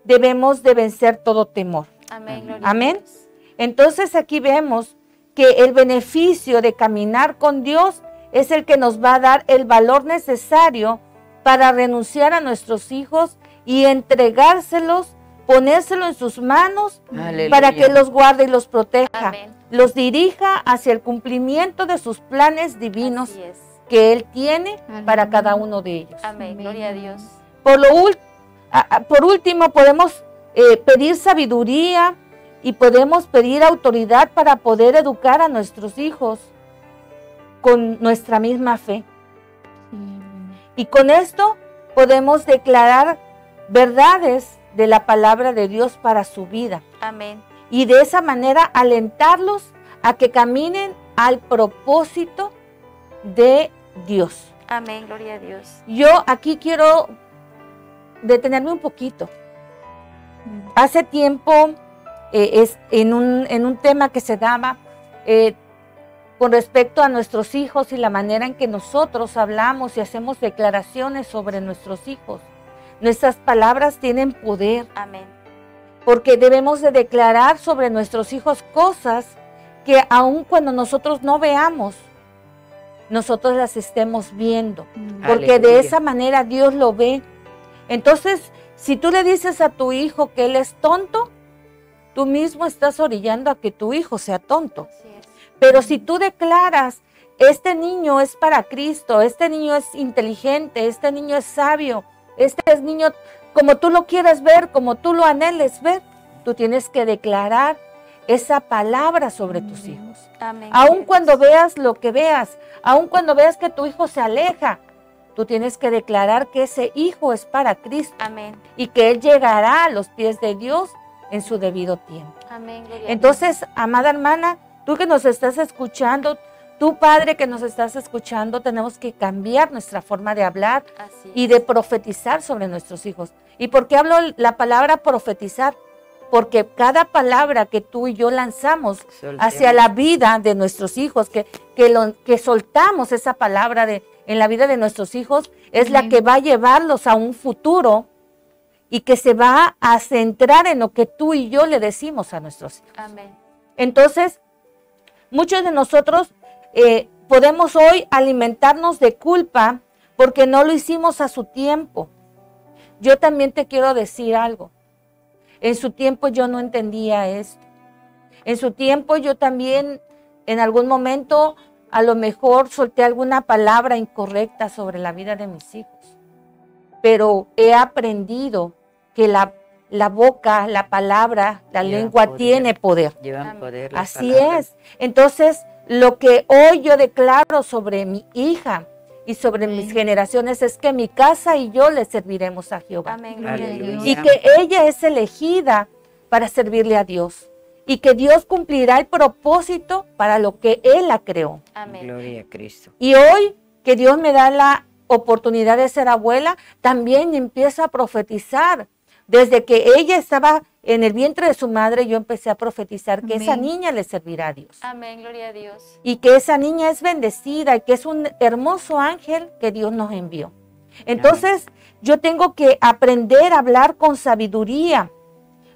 debemos de vencer todo temor. Amén. Gloria a Amén. Dios. Entonces aquí vemos que el beneficio de caminar con Dios es el que nos va a dar el valor necesario para renunciar a nuestros hijos y entregárselos, ponérselo en sus manos Aleluya. para que los guarde y los proteja, Amén. los dirija hacia el cumplimiento de sus planes divinos Así es. que Él tiene para Aleluya. cada uno de ellos. Amén. Gloria a Dios. Por último, podemos pedir sabiduría y podemos pedir autoridad para poder educar a nuestros hijos con nuestra misma fe. Y con esto podemos declarar verdades de la palabra de Dios para su vida. Amén. Y de esa manera alentarlos a que caminen al propósito de Dios. Amén. Gloria a Dios. Yo aquí quiero detenerme un poquito. Hace tiempo, en un tema que se daba con respecto a nuestros hijos y la manera en que nosotros hablamos y hacemos declaraciones sobre nuestros hijos. Nuestras palabras tienen poder, Amén. porque debemos de declarar sobre nuestros hijos cosas que aun cuando nosotros no veamos, nosotros las estemos viendo, porque de Aleluya. esa manera Dios lo ve. Entonces, si tú le dices a tu hijo que él es tonto, tú mismo estás orillando a que tu hijo sea tonto. Así es. Pero si tú declaras, este niño es para Cristo, este niño es inteligente, este niño es sabio, este es niño como tú lo quieras ver, como tú lo anheles ver, tú tienes que declarar esa palabra sobre tus hijos. Amén. Aun Gloria a cuando Dios. veas lo que veas, aun cuando veas que tu hijo se aleja, tú tienes que declarar que ese hijo es para Cristo Amén. y que él llegará a los pies de Dios en su debido tiempo. Amén. Gloria a Entonces, amada hermana, tú que nos estás escuchando, tú padre que nos estás escuchando, tenemos que cambiar nuestra forma de hablar Dios. Así y es. de profetizar sobre nuestros hijos. ¿Y por qué hablo la palabra profetizar? Porque cada palabra que tú y yo lanzamos Soltemos. hacia la vida de nuestros hijos, que soltamos esa palabra en la vida de nuestros hijos, es la Amén. que va a llevarlos a un futuro y que se va a centrar en lo que tú y yo le decimos a nuestros hijos. Amén. Entonces, muchos de nosotros podemos hoy alimentarnos de culpa porque no lo hicimos a su tiempo. Yo también te quiero decir algo. En su tiempo yo no entendía esto. En su tiempo yo también en algún momento a lo mejor solté alguna palabra incorrecta sobre la vida de mis hijos. Pero he aprendido que la la boca, la palabra, la Llevan lengua poder. tiene poder. Llevan poder. las Así palabras. es. Entonces, lo que hoy yo declaro sobre mi hija y sobre mis generaciones es que mi casa y yo le serviremos a Jehová. Amén, gloria a Dios. Y que ella es elegida para servirle a Dios. Y que Dios cumplirá el propósito para lo que Él la creó. Amén. Gloria a Cristo. Y hoy que Dios me da la oportunidad de ser abuela, también empiezo a profetizar. Desde que ella estaba en el vientre de su madre, yo empecé a profetizar que esa niña le servirá a Dios. Amén, gloria a Dios. Y que esa niña es bendecida y que es un hermoso ángel que Dios nos envió. Entonces, yo tengo que aprender a hablar con sabiduría,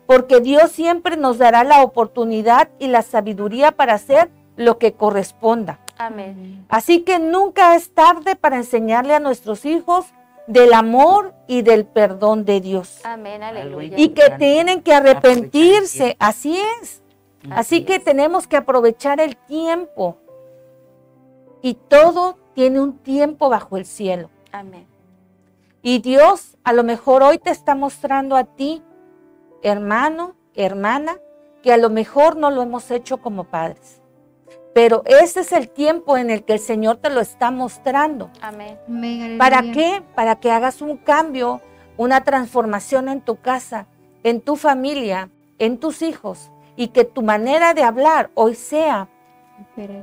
porque Dios siempre nos dará la oportunidad y la sabiduría para hacer lo que corresponda. Amén. Así que nunca es tarde para enseñarle a nuestros hijos del amor y del perdón de Dios. Amén, aleluya. Y que tienen que arrepentirse, así es. Así que tenemos que aprovechar el tiempo. Y todo tiene un tiempo bajo el cielo. Amén. Y Dios a lo mejor hoy te está mostrando a ti, hermano, hermana, que a lo mejor no lo hemos hecho como padres. Pero ese es el tiempo en el que el Señor te lo está mostrando. Amén. ¿Para qué? Para que hagas un cambio, una transformación en tu casa, en tu familia, en tus hijos, y que tu manera de hablar hoy sea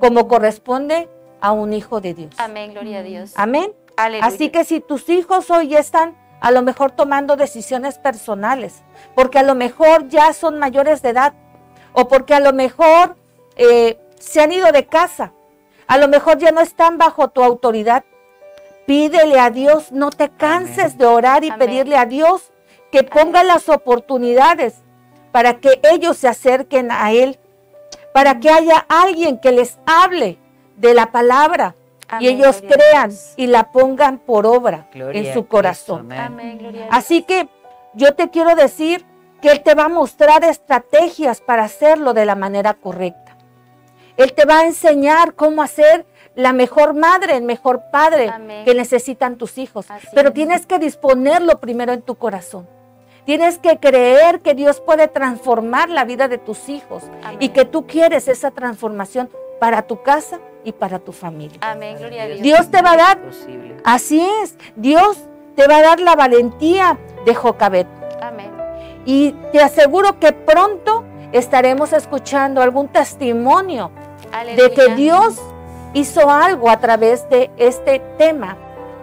como corresponde a un hijo de Dios. Amén, gloria a Dios. Amén. Aleluya. Así que si tus hijos hoy ya están a lo mejor tomando decisiones personales, porque a lo mejor ya son mayores de edad, o porque a lo mejor se han ido de casa, a lo mejor ya no están bajo tu autoridad, pídele a Dios, no te canses de orar y pedirle a Dios que ponga las oportunidades para que ellos se acerquen a Él, para que haya alguien que les hable de la palabra y ellos gloria a crean Dios. y la pongan por obra Gloria en a su Cristo, corazón. amén. Amén, gloria a Dios. Así que yo te quiero decir que Él te va a mostrar estrategias para hacerlo de la manera correcta. Él te va a enseñar cómo hacer la mejor madre, el mejor padre Amén. que necesitan tus hijos. Así Pero es. tienes que disponerlo primero en tu corazón. Tienes que creer que Dios puede transformar la vida de tus hijos Amén. y que tú quieres esa transformación para tu casa y para tu familia. Amén, gloria a Dios. Dios te va a dar, Posible. así es, Dios te va a dar la valentía de Jocabet. Amén. Y te aseguro que pronto estaremos escuchando algún testimonio Aleluya. de que Dios hizo algo a través de este tema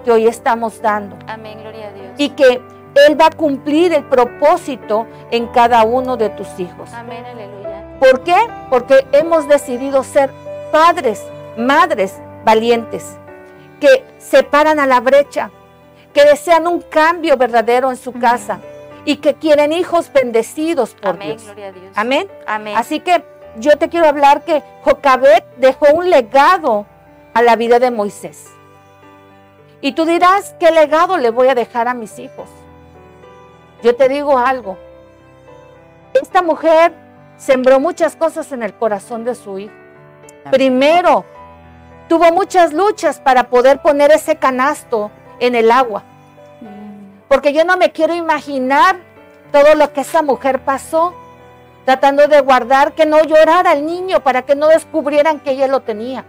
que hoy estamos dando Amén, gloria a Dios. y que Él va a cumplir el propósito en cada uno de tus hijos. Amén, aleluya. ¿Por qué? Porque hemos decidido ser padres, madres valientes, que se paran a la brecha, que desean un cambio verdadero en su casa y que quieren hijos bendecidos por Amén, Dios. gloria a Dios. Amén. Amén. Así que yo te quiero hablar que Jocabet dejó un legado a la vida de Moisés. Y tú dirás, ¿qué legado le voy a dejar a mis hijos? Yo te digo algo. Esta mujer sembró muchas cosas en el corazón de su hijo. Primero, tuvo muchas luchas para poder poner ese canasto en el agua. Porque yo no me quiero imaginar todo lo que esa mujer pasó, tratando de guardar que no llorara el niño para que no descubrieran que ella lo tenía.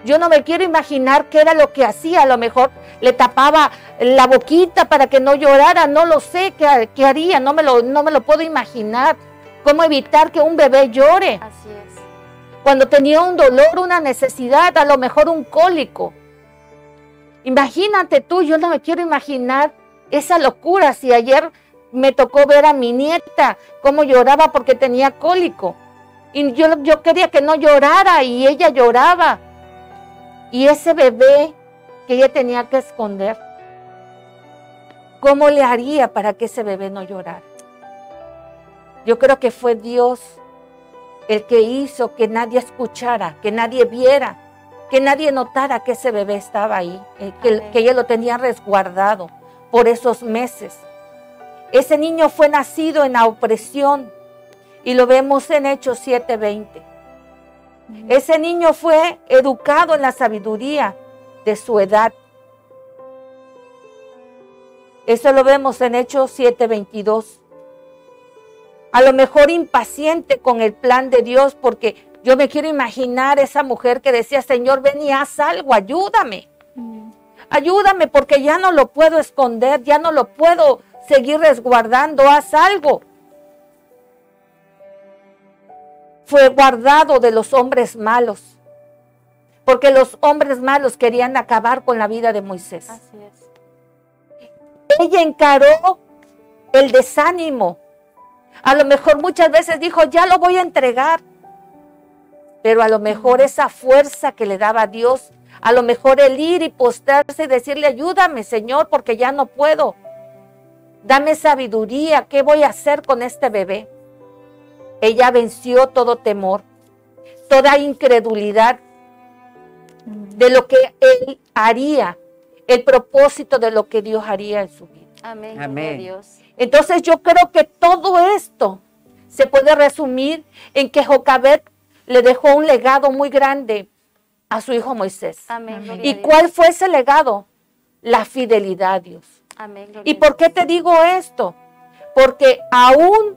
Yo no me quiero imaginar qué era lo que hacía. A lo mejor le tapaba la boquita para que no llorara. No lo sé qué haría. No me lo puedo imaginar. ¿Cómo evitar que un bebé llore? Así es. Cuando tenía un dolor, una necesidad, a lo mejor un cólico. Imagínate tú, yo no me quiero imaginar esa locura. Si ayer me tocó ver a mi nieta cómo lloraba porque tenía cólico. Y yo quería que no llorara y ella lloraba. Y ese bebé que ella tenía que esconder, ¿cómo le haría para que ese bebé no llorara? Yo creo que fue Dios el que hizo que nadie escuchara, que nadie viera, que nadie notara que ese bebé estaba ahí, que ella lo tenía resguardado por esos meses. Ese niño fue nacido en la opresión y lo vemos en Hechos 7:20. Ese niño fue educado en la sabiduría de su edad. Eso lo vemos en Hechos 7:22. a lo mejor impaciente con el plan de Dios, porque yo me quiero imaginar esa mujer que decía, Señor, ven y haz algo, ayúdame. Ayúdame porque ya no lo puedo esconder, ya no lo puedo seguir resguardando, haz algo. Fue guardado de los hombres malos, porque los hombres malos querían acabar con la vida de Moisés. Así es. Ella encaró el desánimo. A lo mejor muchas veces dijo, ya lo voy a entregar. Pero a lo mejor esa fuerza que le daba Dios, a lo mejor el ir y postrarse y decirle, ayúdame, Señor, porque ya no puedo. Dame sabiduría, ¿qué voy a hacer con este bebé? Ella venció todo temor, toda incredulidad de lo que él haría, el propósito de lo que Dios haría en su vida. Amén. Amén. Gloria a Dios. Entonces yo creo que todo esto se puede resumir en que Jocabed le dejó un legado muy grande a su hijo Moisés. Amén. Gloria a ¿Y Dios. cuál fue ese legado? La fidelidad a Dios. Amén. Gloria ¿Y a por qué Dios. te digo esto? Porque aún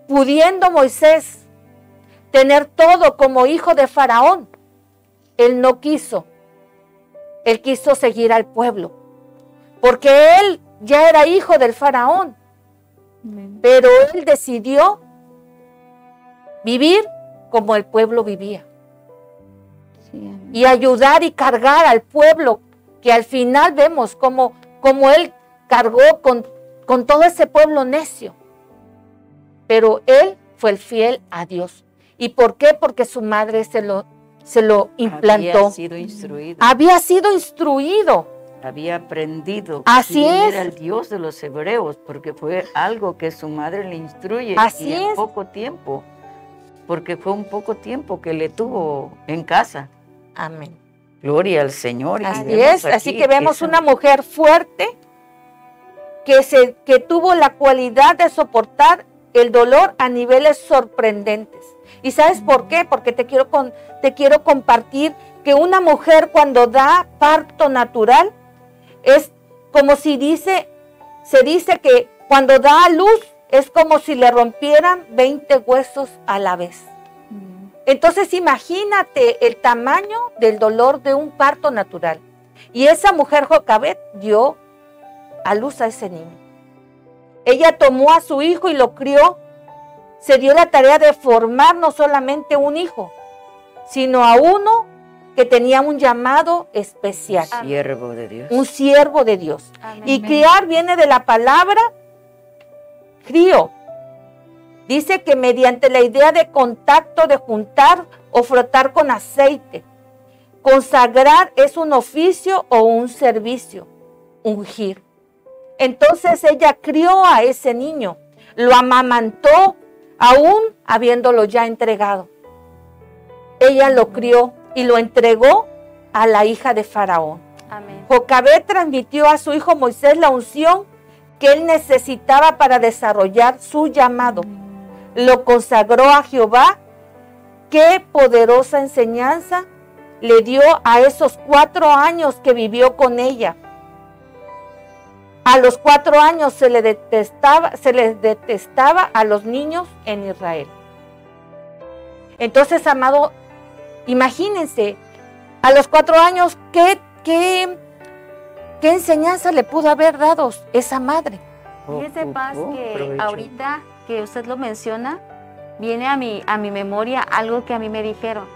pudiendo Moisés tener todo como hijo de Faraón, él no quiso. Él quiso seguir al pueblo. Porque él ya era hijo del Faraón. Pero él decidió vivir como el pueblo vivía. Y ayudar y cargar al pueblo, que al final vemos como él cargó con todo ese pueblo necio. Pero él fue el fiel a Dios. ¿Y por qué? Porque su madre se lo implantó. Había sido instruido. Había sido instruido. Había aprendido Así quién es. era el Dios de los hebreos, porque fue algo que su madre le instruye. Así y en es. poco tiempo, porque fue un poco tiempo que le tuvo en casa. Amén. Gloria al Señor. Y Así vemos es. Así aquí que vemos esa- una mujer fuerte que tuvo la cualidad de soportar el dolor a niveles sorprendentes. ¿Y sabes por qué? Porque te quiero compartir que una mujer cuando da parto natural es como se dice que cuando da a luz es como si le rompieran 20 huesos a la vez. Entonces imagínate el tamaño del dolor de un parto natural. Y esa mujer Jocabed dio a luz a ese niño. Ella tomó a su hijo y lo crió. Se dio la tarea de formar no solamente un hijo, sino a uno que tenía un llamado especial. Siervo de Dios. Un siervo de Dios. Amén. Y criar viene de la palabra crío. Dice que mediante la idea de contacto, de juntar o frotar con aceite. Consagrar es un oficio o un servicio. Ungir. Entonces ella crió a ese niño, lo amamantó, aún habiéndolo ya entregado. Ella lo crió y lo entregó a la hija de Faraón. Amén. Jocabed transmitió a su hijo Moisés la unción que él necesitaba para desarrollar su llamado. Lo consagró a Jehová. Qué poderosa enseñanza le dio a esos 4 años que vivió con ella. A los 4 años se les detestaba a los niños en Israel. Entonces, amado, imagínense, a los 4 años, ¿qué enseñanza le pudo haber dado esa madre? Fíjese, Paz, que Provecho. ahorita que usted lo menciona, viene a mi memoria algo que a mí me dijeron,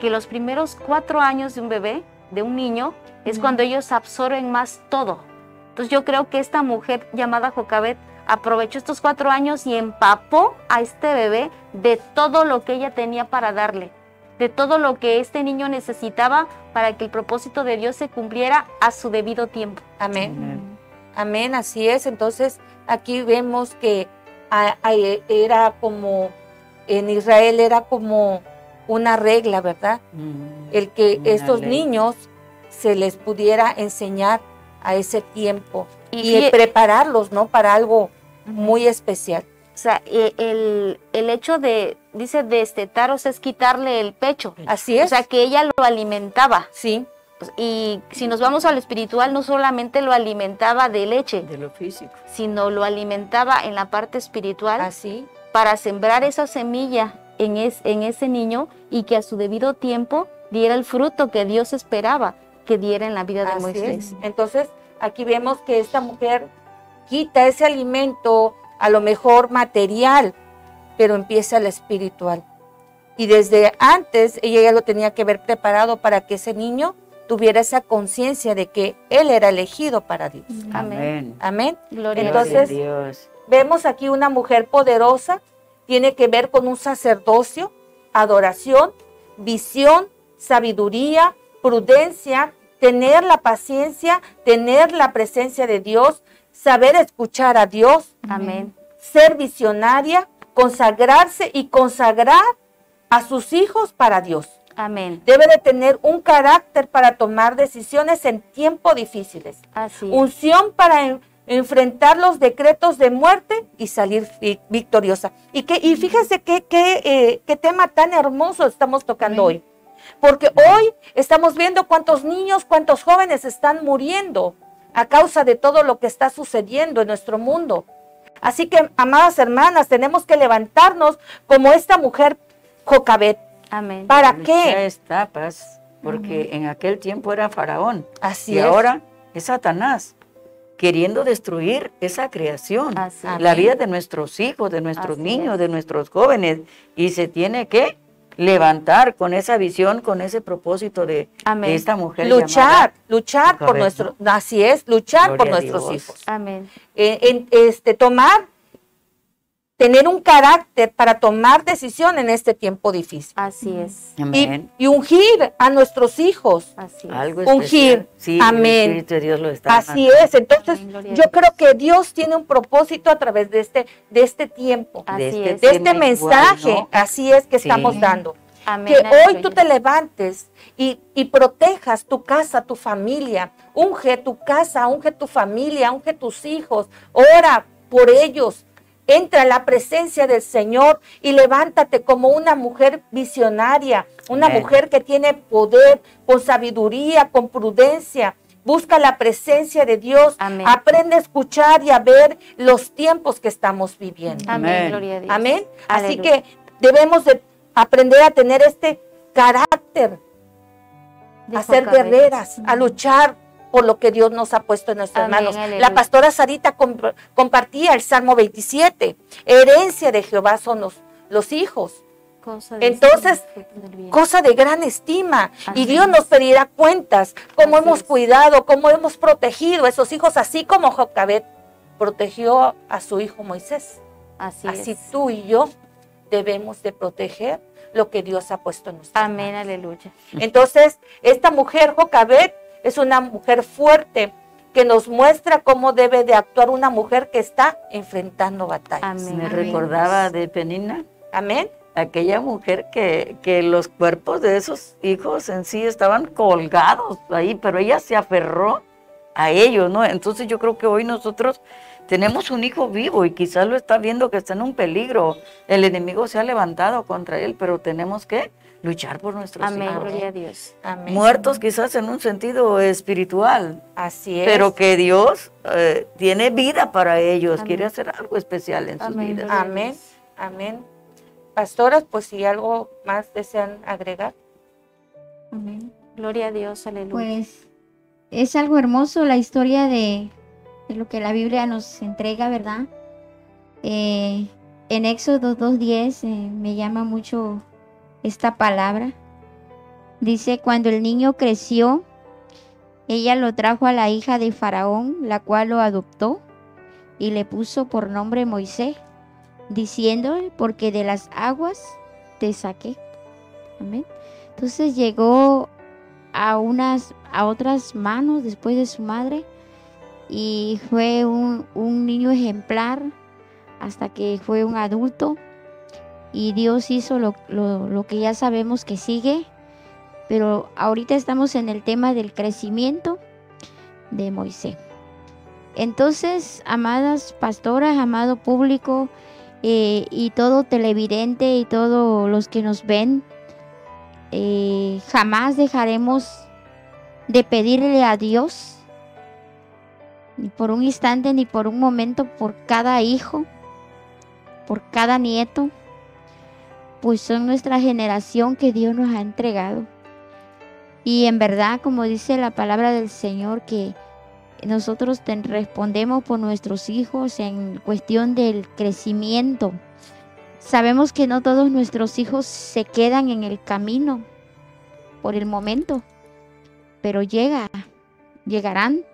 que los primeros 4 años de un bebé, de un niño, es cuando ellos absorben más todo. Entonces yo creo que esta mujer llamada Jocabed aprovechó estos 4 años y empapó a este bebé de todo lo que ella tenía para darle, de todo lo que este niño necesitaba para que el propósito de Dios se cumpliera a su debido tiempo. Amén. Amén. Amén, así es. Entonces aquí vemos que era como, en Israel era como una regla, ¿verdad? El que Una estos ley. niños se les pudiera enseñar a ese tiempo y fíjate- prepararlos, ¿no? Para algo muy especial. O sea, el hecho de, dice, destetar, o sea, es quitarle el pecho. Así es. O sea, que ella lo alimentaba. Sí, Pues, y si nos vamos a lo espiritual, no solamente lo alimentaba de leche, De lo físico. sino lo alimentaba en la parte espiritual así. para sembrar esa semilla en ese niño y que a su debido tiempo diera el fruto que Dios esperaba que diera en la vida de Así Moisés. es. Entonces, aquí vemos que esta mujer quita ese alimento, a lo mejor material, pero empieza el espiritual. Y desde antes ella ya lo tenía que haber preparado para que ese niño tuviera esa conciencia de que él era elegido para Dios. Amén. Amén. Gloria Entonces, Gloria a Dios. vemos aquí una mujer poderosa, tiene que ver con un sacerdocio, adoración, visión, sabiduría, prudencia, tener la paciencia, tener la presencia de Dios, saber escuchar a Dios, Amén. ser visionaria, consagrarse y consagrar a sus hijos para Dios. Amén. Debe de tener un carácter para tomar decisiones en tiempos difíciles. Así es. Unción para enfrentar los decretos de muerte y salir victoriosa. Y fíjense qué tema tan hermoso estamos tocando hoy. Porque hoy estamos viendo cuántos niños, cuántos jóvenes están muriendo a causa de todo lo que está sucediendo en nuestro mundo. Así que, amadas hermanas, tenemos que levantarnos como esta mujer Jocabet. Amén. ¿Para Ya qué? etapas, porque en aquel tiempo era Faraón. Así y es. ahora es Satanás, queriendo destruir esa creación, Así es. la vida de nuestros hijos, de nuestros Así niños, es. de nuestros jóvenes. Y se tiene que levantar con esa visión, con ese propósito de Amén. esta mujer. Luchar por Jocabet, nuestro, así es, luchar por Gloria a nuestros Dios. hijos. Amén. Tener un carácter para tomar decisión en este tiempo difícil. Así es. Amén. Y ungir a nuestros hijos. Así es. Algo Ungir. especial. Sí, Amén. el Espíritu de Dios lo está Así mandando. es. Entonces, Amén, gloria a yo Dios. creo que Dios tiene un propósito a través de este tiempo, Así De este es. de este tema mensaje. igual, ¿no? así es que Sí. estamos dando. Amén. Que hoy Aleluya. tú te levantes y protejas tu casa, tu familia. Unge tu casa, unge tu familia, unge tus hijos. Ora por ellos. Entra en la presencia del Señor y levántate como una mujer visionaria, una Amén. mujer que tiene poder, con sabiduría, con prudencia. Busca la presencia de Dios. Amén. Aprende a escuchar y a ver los tiempos que estamos viviendo. Amén. Amén. Gloria a Dios. Amén. Así Aleluya. que debemos de aprender a tener este carácter, De a ser Jocabet. guerreras, a luchar por lo que Dios nos ha puesto en nuestras Amén, manos. aleluya. La pastora Sarita compartía el Salmo 27. Herencia de Jehová son los hijos. Cosa de Entonces, fruto del bien. Cosa de gran estima. Así Y Dios es. nos pedirá cuentas, cómo Así hemos es. cuidado, cómo hemos protegido a esos hijos, así como Jocabet protegió a su hijo Moisés. Así es. tú y yo debemos de proteger lo que Dios ha puesto en nuestras Amén, manos. aleluya. Entonces, esta mujer Jocabet es una mujer fuerte que nos muestra cómo debe de actuar una mujer que está enfrentando batallas. Amén. Me recordaba de Penina, Amén. aquella mujer que los cuerpos de esos hijos en sí estaban colgados ahí, pero ella se aferró a ellos, ¿no? Entonces yo creo que hoy nosotros tenemos un hijo vivo y quizás lo está viendo que está en un peligro. El enemigo se ha levantado contra él, pero tenemos que luchar por nuestros Amén, hijos. gloria a Dios. Amén. Muertos quizás en un sentido espiritual, Así es. pero que Dios tiene vida para ellos, Amén. quiere hacer algo especial en sus Amén. vidas. Amén. Amén. Pastoras, pues si algo más desean agregar. Amén. Gloria a Dios, aleluya. Pues es algo hermoso la historia de lo que la Biblia nos entrega, ¿verdad? En Éxodo 2:10 me llama mucho esta palabra. Dice, cuando el niño creció, ella lo trajo a la hija de Faraón, la cual lo adoptó y le puso por nombre Moisés, diciéndole, porque de las aguas te saqué. Amén. Entonces llegó a otras manos después de su madre y fue un niño ejemplar hasta que fue un adulto, y Dios hizo lo que ya sabemos que sigue, pero ahorita estamos en el tema del crecimiento de Moisés. Entonces, amadas pastoras, amado público, y todo televidente y todos los que nos ven, jamás dejaremos de pedirle a Dios, ni por un instante ni por un momento, por cada hijo, por cada nieto, pues son nuestra generación que Dios nos ha entregado. Y en verdad, como dice la palabra del Señor, que nosotros respondemos por nuestros hijos en cuestión del crecimiento. Sabemos que no todos nuestros hijos se quedan en el camino por el momento, pero llegarán,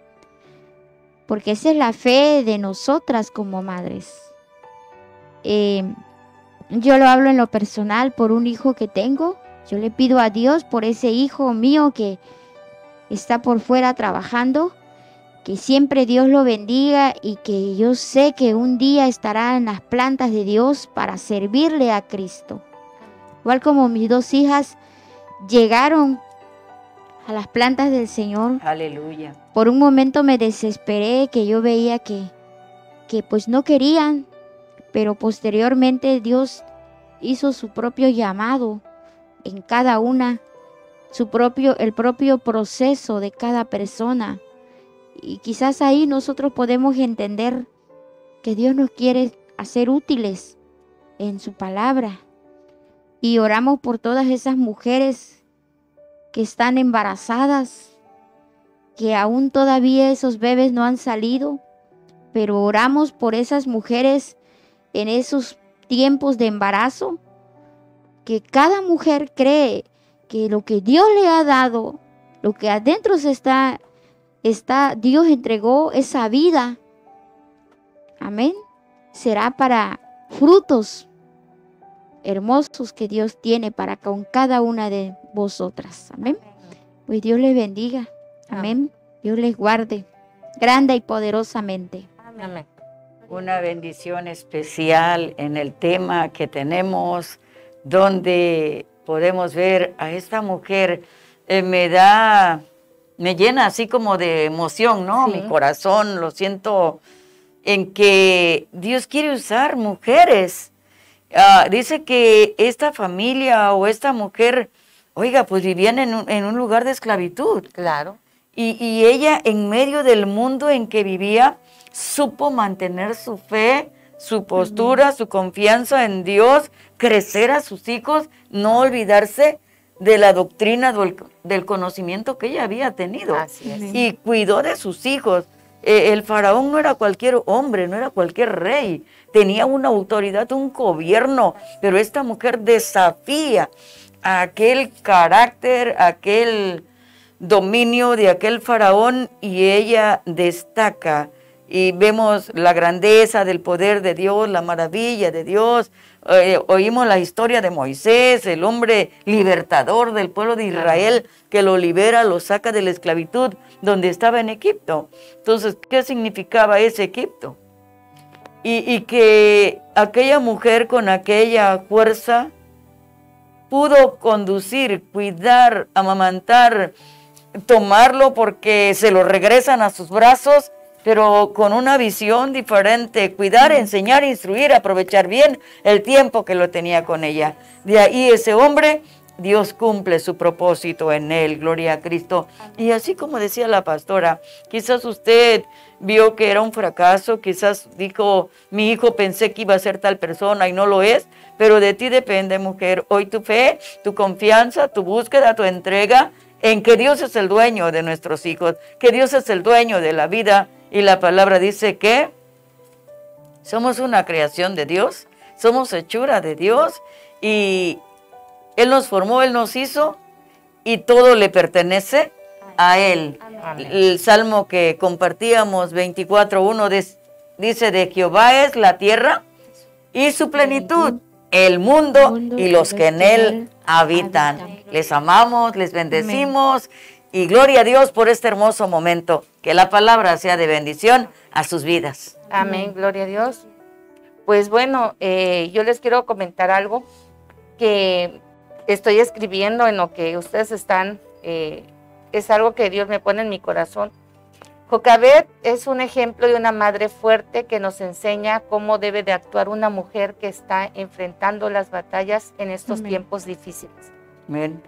porque esa es la fe de nosotras como madres. Yo lo hablo en lo personal por un hijo que tengo. Yo le pido a Dios por ese hijo mío que está por fuera trabajando, que siempre Dios lo bendiga y que yo sé que un día estará en las plantas de Dios para servirle a Cristo. Igual como mis dos hijas llegaron a las plantas del Señor. Aleluya. Por un momento me desesperé, que yo veía que pues no querían, pero posteriormente Dios hizo su propio llamado en cada una, el propio proceso de cada persona. Y quizás ahí nosotros podemos entender que Dios nos quiere hacer útiles en su palabra. Y oramos por todas esas mujeres que están embarazadas, que aún todavía esos bebés no han salido, pero oramos por esas mujeres en esos tiempos de embarazo, que cada mujer cree que lo que Dios le ha dado, lo que adentro está, Dios entregó esa vida, amén, será para frutos hermosos que Dios tiene para con cada una de vosotras, amén. Pues Dios les bendiga, amén. Dios les guarde grande y poderosamente. Amén. Una bendición especial en el tema que tenemos, donde podemos ver a esta mujer, me llena así como de emoción, ¿no? Sí. Mi corazón, lo siento, en que Dios quiere usar mujeres. Dice que esta familia o esta mujer, oiga, pues vivían en un lugar de esclavitud. Claro. Y ella, en medio del mundo en que vivía, supo mantener su fe, su postura, su confianza en Dios, crecer a sus hijos, no olvidarse de la doctrina del conocimiento que ella había tenido. Así es. Y cuidó de sus hijos. El faraón no era cualquier hombre, no era cualquier rey, tenía una autoridad, un gobierno, pero esta mujer desafía a aquel carácter, aquel dominio de aquel faraón, y ella destaca. Y vemos la grandeza del poder de Dios, la maravilla de Dios. Oímos la historia de Moisés, el hombre libertador del pueblo de Israel, que lo libera, lo saca de la esclavitud donde estaba en Egipto. Entonces, ¿qué significaba ese Egipto? Y que aquella mujer con aquella fuerza pudo conducir, cuidar, amamantar, tomarlo porque se lo regresan a sus brazos, pero con una visión diferente, cuidar, enseñar, instruir, aprovechar bien el tiempo que lo tenía con ella. De ahí ese hombre, Dios cumple su propósito en él, gloria a Cristo. Y así como decía la pastora, quizás usted vio que era un fracaso, quizás dijo, mi hijo pensé que iba a ser tal persona y no lo es, pero de ti depende, mujer. Hoy tu fe, tu confianza, tu búsqueda, tu entrega en que Dios es el dueño de nuestros hijos, que Dios es el dueño de la vida. Y la palabra dice que somos una creación de Dios, somos hechura de Dios, y Él nos formó, Él nos hizo, y todo le pertenece a Él. Amén. El salmo que compartíamos, 24:1, dice, de Jehová es la tierra y su plenitud, el mundo y los que en él habitan. Les amamos, les bendecimos. Y gloria a Dios por este hermoso momento. Que la palabra sea de bendición a sus vidas. Amén, gloria a Dios. Pues bueno, yo les quiero comentar algo que estoy escribiendo en lo que ustedes están. Es algo que Dios me pone en mi corazón. Jocabed es un ejemplo de una madre fuerte que nos enseña cómo debe de actuar una mujer que está enfrentando las batallas en estos tiempos difíciles. Amén.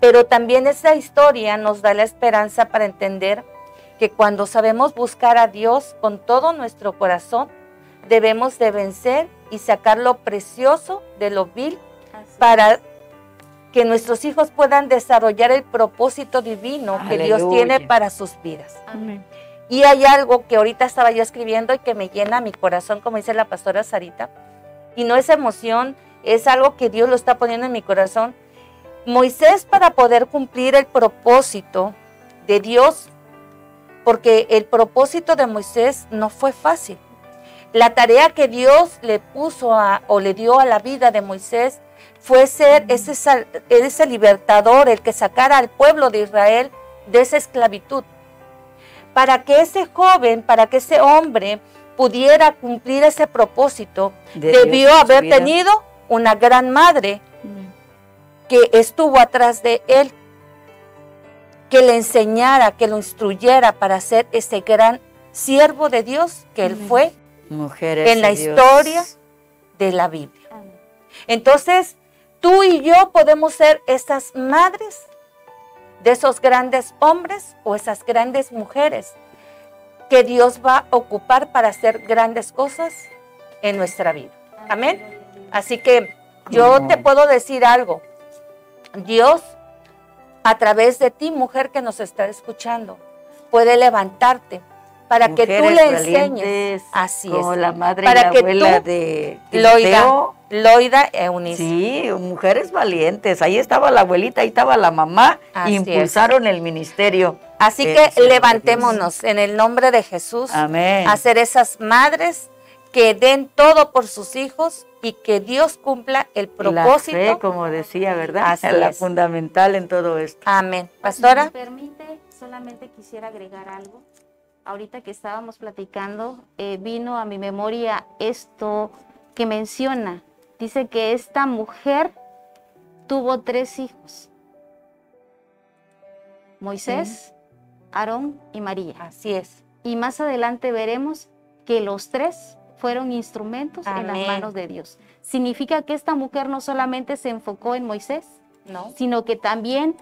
Pero también esta historia nos da la esperanza para entender que cuando sabemos buscar a Dios con todo nuestro corazón, debemos de vencer y sacar lo precioso de lo vil para que nuestros hijos puedan desarrollar el propósito divino que Dios tiene para sus vidas. Amén. Y hay algo que ahorita estaba yo escribiendo y que me llena mi corazón, como dice la pastora Sarita, y no es emoción, es algo que Dios lo está poniendo en mi corazón. Moisés, para poder cumplir el propósito de Dios, porque el propósito de Moisés no fue fácil. La tarea que Dios le puso o le dio a la vida de Moisés fue ser ese libertador, el que sacara al pueblo de Israel de esa esclavitud. Para que ese joven, para que ese hombre pudiera cumplir ese propósito, debió haber tenido una gran madre que estuvo atrás de él, que le enseñara, que lo instruyera para ser ese gran siervo de Dios que él fue en la historia de la Biblia. Entonces, tú y yo podemos ser esas madres de esos grandes hombres o esas grandes mujeres que Dios va a ocupar para hacer grandes cosas en nuestra vida. Amén. Así que yo te puedo decir algo. Dios, a través de ti, mujer que nos está escuchando, puede levantarte para que tú le enseñes. Así es. Como la madre para y la que abuela tú, de Loida Eunice. Sí, mujeres valientes. Ahí estaba la abuelita, ahí estaba la mamá. Así impulsaron el ministerio. Así que levantémonos en el nombre de Jesús. Amén. A ser esas madres que den todo por sus hijos y que Dios cumpla el propósito. La fe, como decía, ¿verdad? Así la es. fundamental en todo esto. Amén. Pastora. Si me permite, solamente quisiera agregar algo. Ahorita que estábamos platicando, vino a mi memoria esto que menciona. Dice que esta mujer tuvo 3 hijos. Moisés, Aarón y María. Así es. Y más adelante veremos que los 3 fueron instrumentos en las Amén. manos de Dios. Significa que esta mujer no solamente se enfocó en Moisés, No. sino que también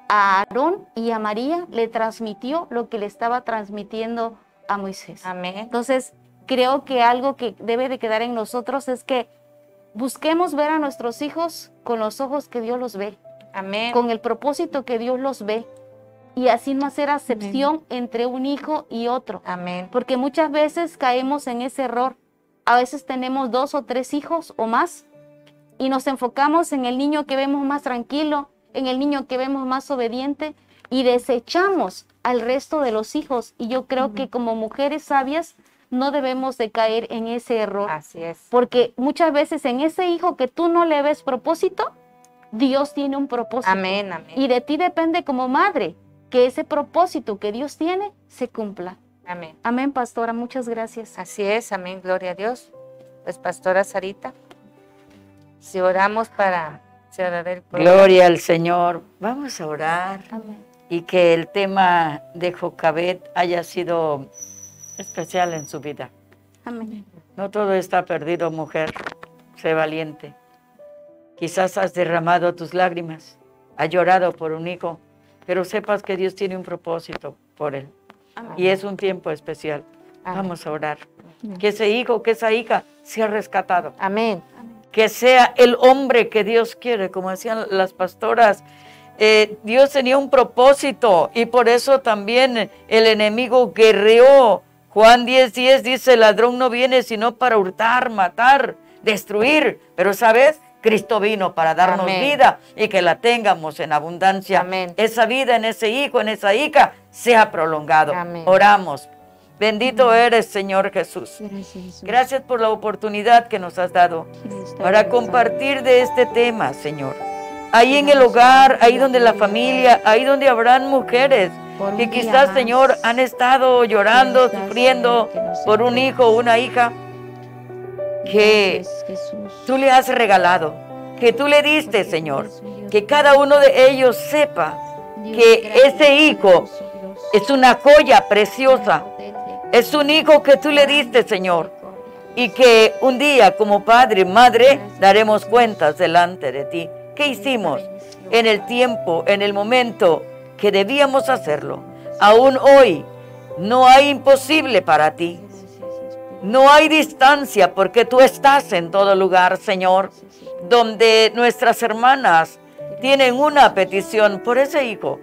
a Aarón y a María le transmitió lo que le estaba transmitiendo a Moisés. Amén. Entonces, creo que algo que debe de quedar en nosotros es que busquemos ver a nuestros hijos con los ojos que Dios los ve, Amén. con el propósito que Dios los ve, y así no hacer acepción entre un hijo y otro. Amén. Porque muchas veces caemos en ese error. A veces tenemos 2 o 3 hijos o más y nos enfocamos en el niño que vemos más tranquilo, en el niño que vemos más obediente y desechamos al resto de los hijos. Y yo creo que como mujeres sabias no debemos de caer en ese error. Así es. Porque muchas veces en ese hijo que tú no le ves propósito, Dios tiene un propósito. Amén. Amén. Y de ti depende como madre que ese propósito que Dios tiene se cumpla. Amén. Amén, pastora. Muchas gracias. Así es. Amén. Gloria a Dios. Pues, pastora Sarita, si oramos para cerrar el programa. Gloria al Señor. Vamos a orar. Amén. Y que el tema de Jocabed haya sido especial en su vida. Amén. No todo está perdido, mujer. Sé valiente. Quizás has derramado tus lágrimas, has llorado por un hijo, pero sepas que Dios tiene un propósito por él. Amén. Y es un tiempo especial. Amén. Vamos a orar. Que ese hijo, que esa hija sea rescatado. Amén. Que sea el hombre que Dios quiere, como decían las pastoras. Dios tenía un propósito y por eso también el enemigo guerreó. Juan 10:10 dice, el ladrón no viene sino para hurtar, matar, destruir. Pero ¿sabes? Cristo vino para darnos Amén. vida y que la tengamos en abundancia. Amén. Esa vida en ese hijo, en esa hija, sea prolongado. Amén. Oramos. Bendito eres, Señor Jesús. Gracias, Jesús. Gracias por la oportunidad que nos has dado para compartir de este tema, Señor. Ahí en el hogar, ahí donde la familia, ahí donde habrán mujeres que quizás, Señor, han estado llorando, sufriendo por un hijo o una hija que tú le has regalado, que tú le diste, Señor. Que cada uno de ellos sepa que ese hijo es una joya preciosa. Es un hijo que tú le diste, Señor. Y que un día, como padre, madre, daremos cuentas delante de ti. ¿Qué hicimos en el tiempo, en el momento que debíamos hacerlo? Aún hoy no hay imposible para ti. No hay distancia porque tú estás en todo lugar, Señor. Donde nuestras hermanas tienen una petición por ese hijo,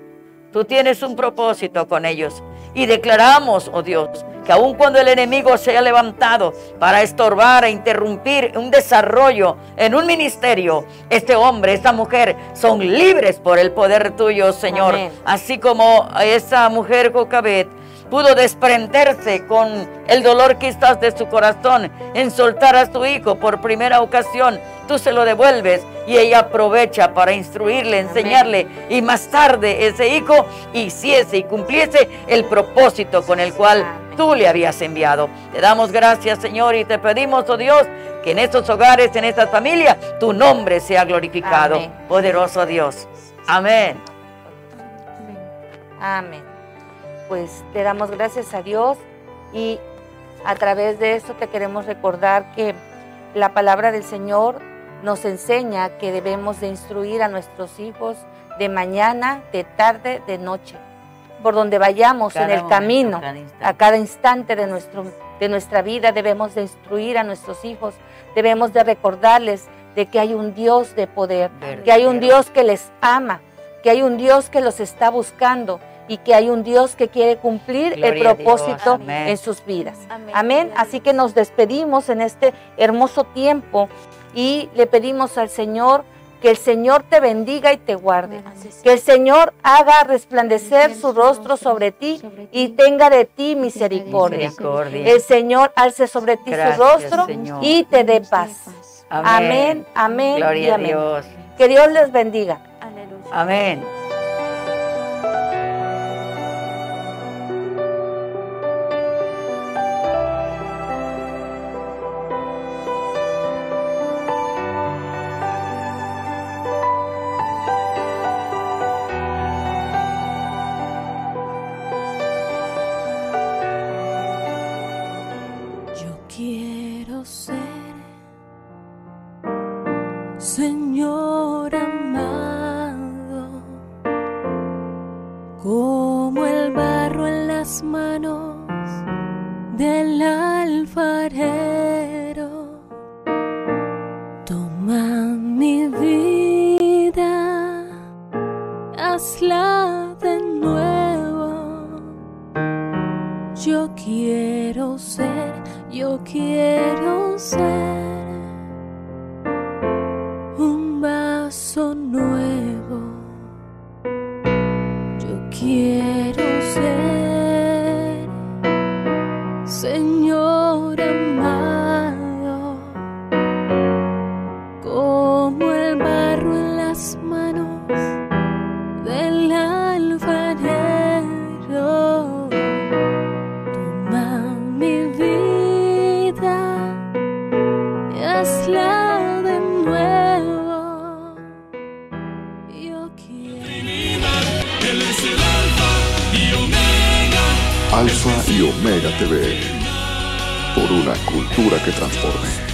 tú tienes un propósito con ellos. Y declaramos, oh Dios, que aun cuando el enemigo se haya levantado para estorbar e interrumpir un desarrollo en un ministerio, este hombre, esta mujer son libres por el poder tuyo, Señor. Amén. Así como esa mujer Jocabet pudo desprenderse con el dolor quizás de su corazón en soltar a su hijo por primera ocasión, tú se lo devuelves y ella aprovecha para instruirle, enseñarle, y más tarde ese hijo hiciese y cumpliese el propósito con el cual tú le habías enviado. Te damos gracias, Señor, y te pedimos, oh Dios, que en estos hogares, en estas familias, tu nombre sea glorificado. Amén. Poderoso Dios. Amén. Amén. Pues te damos gracias a Dios, y a través de eso te queremos recordar que la palabra del Señor nos enseña que debemos de instruir a nuestros hijos de mañana, de tarde, de noche. Por donde vayamos en el camino, a cada instante de nuestra vida, debemos de instruir a nuestros hijos, debemos de recordarles de que hay un Dios de poder, que hay un Dios que les ama, que hay un Dios que los está buscando, y que hay un Dios que quiere cumplir el propósito en sus vidas. Amén. Así que nos despedimos en este hermoso tiempo y le pedimos al Señor que el Señor te bendiga y te guarde. Que el Señor haga resplandecer su rostro sobre ti y tenga de ti misericordia. El Señor alce sobre ti su rostro y te dé paz. Amén, amén y amén. Que Dios les bendiga. Amén. Quiero ser, Señor amado, como el barro en las manos del alfarero. Toma mi vida, hazla de nuevo. Yo quiero ser un vaso nuevo. Yo quiero ser, Señor amado, como el barro en las manos del alfarero. Toma mi vida, hazla de nuevo. Yo quiero. Él es el Alfa y Omega TV, por una cultura que transforme.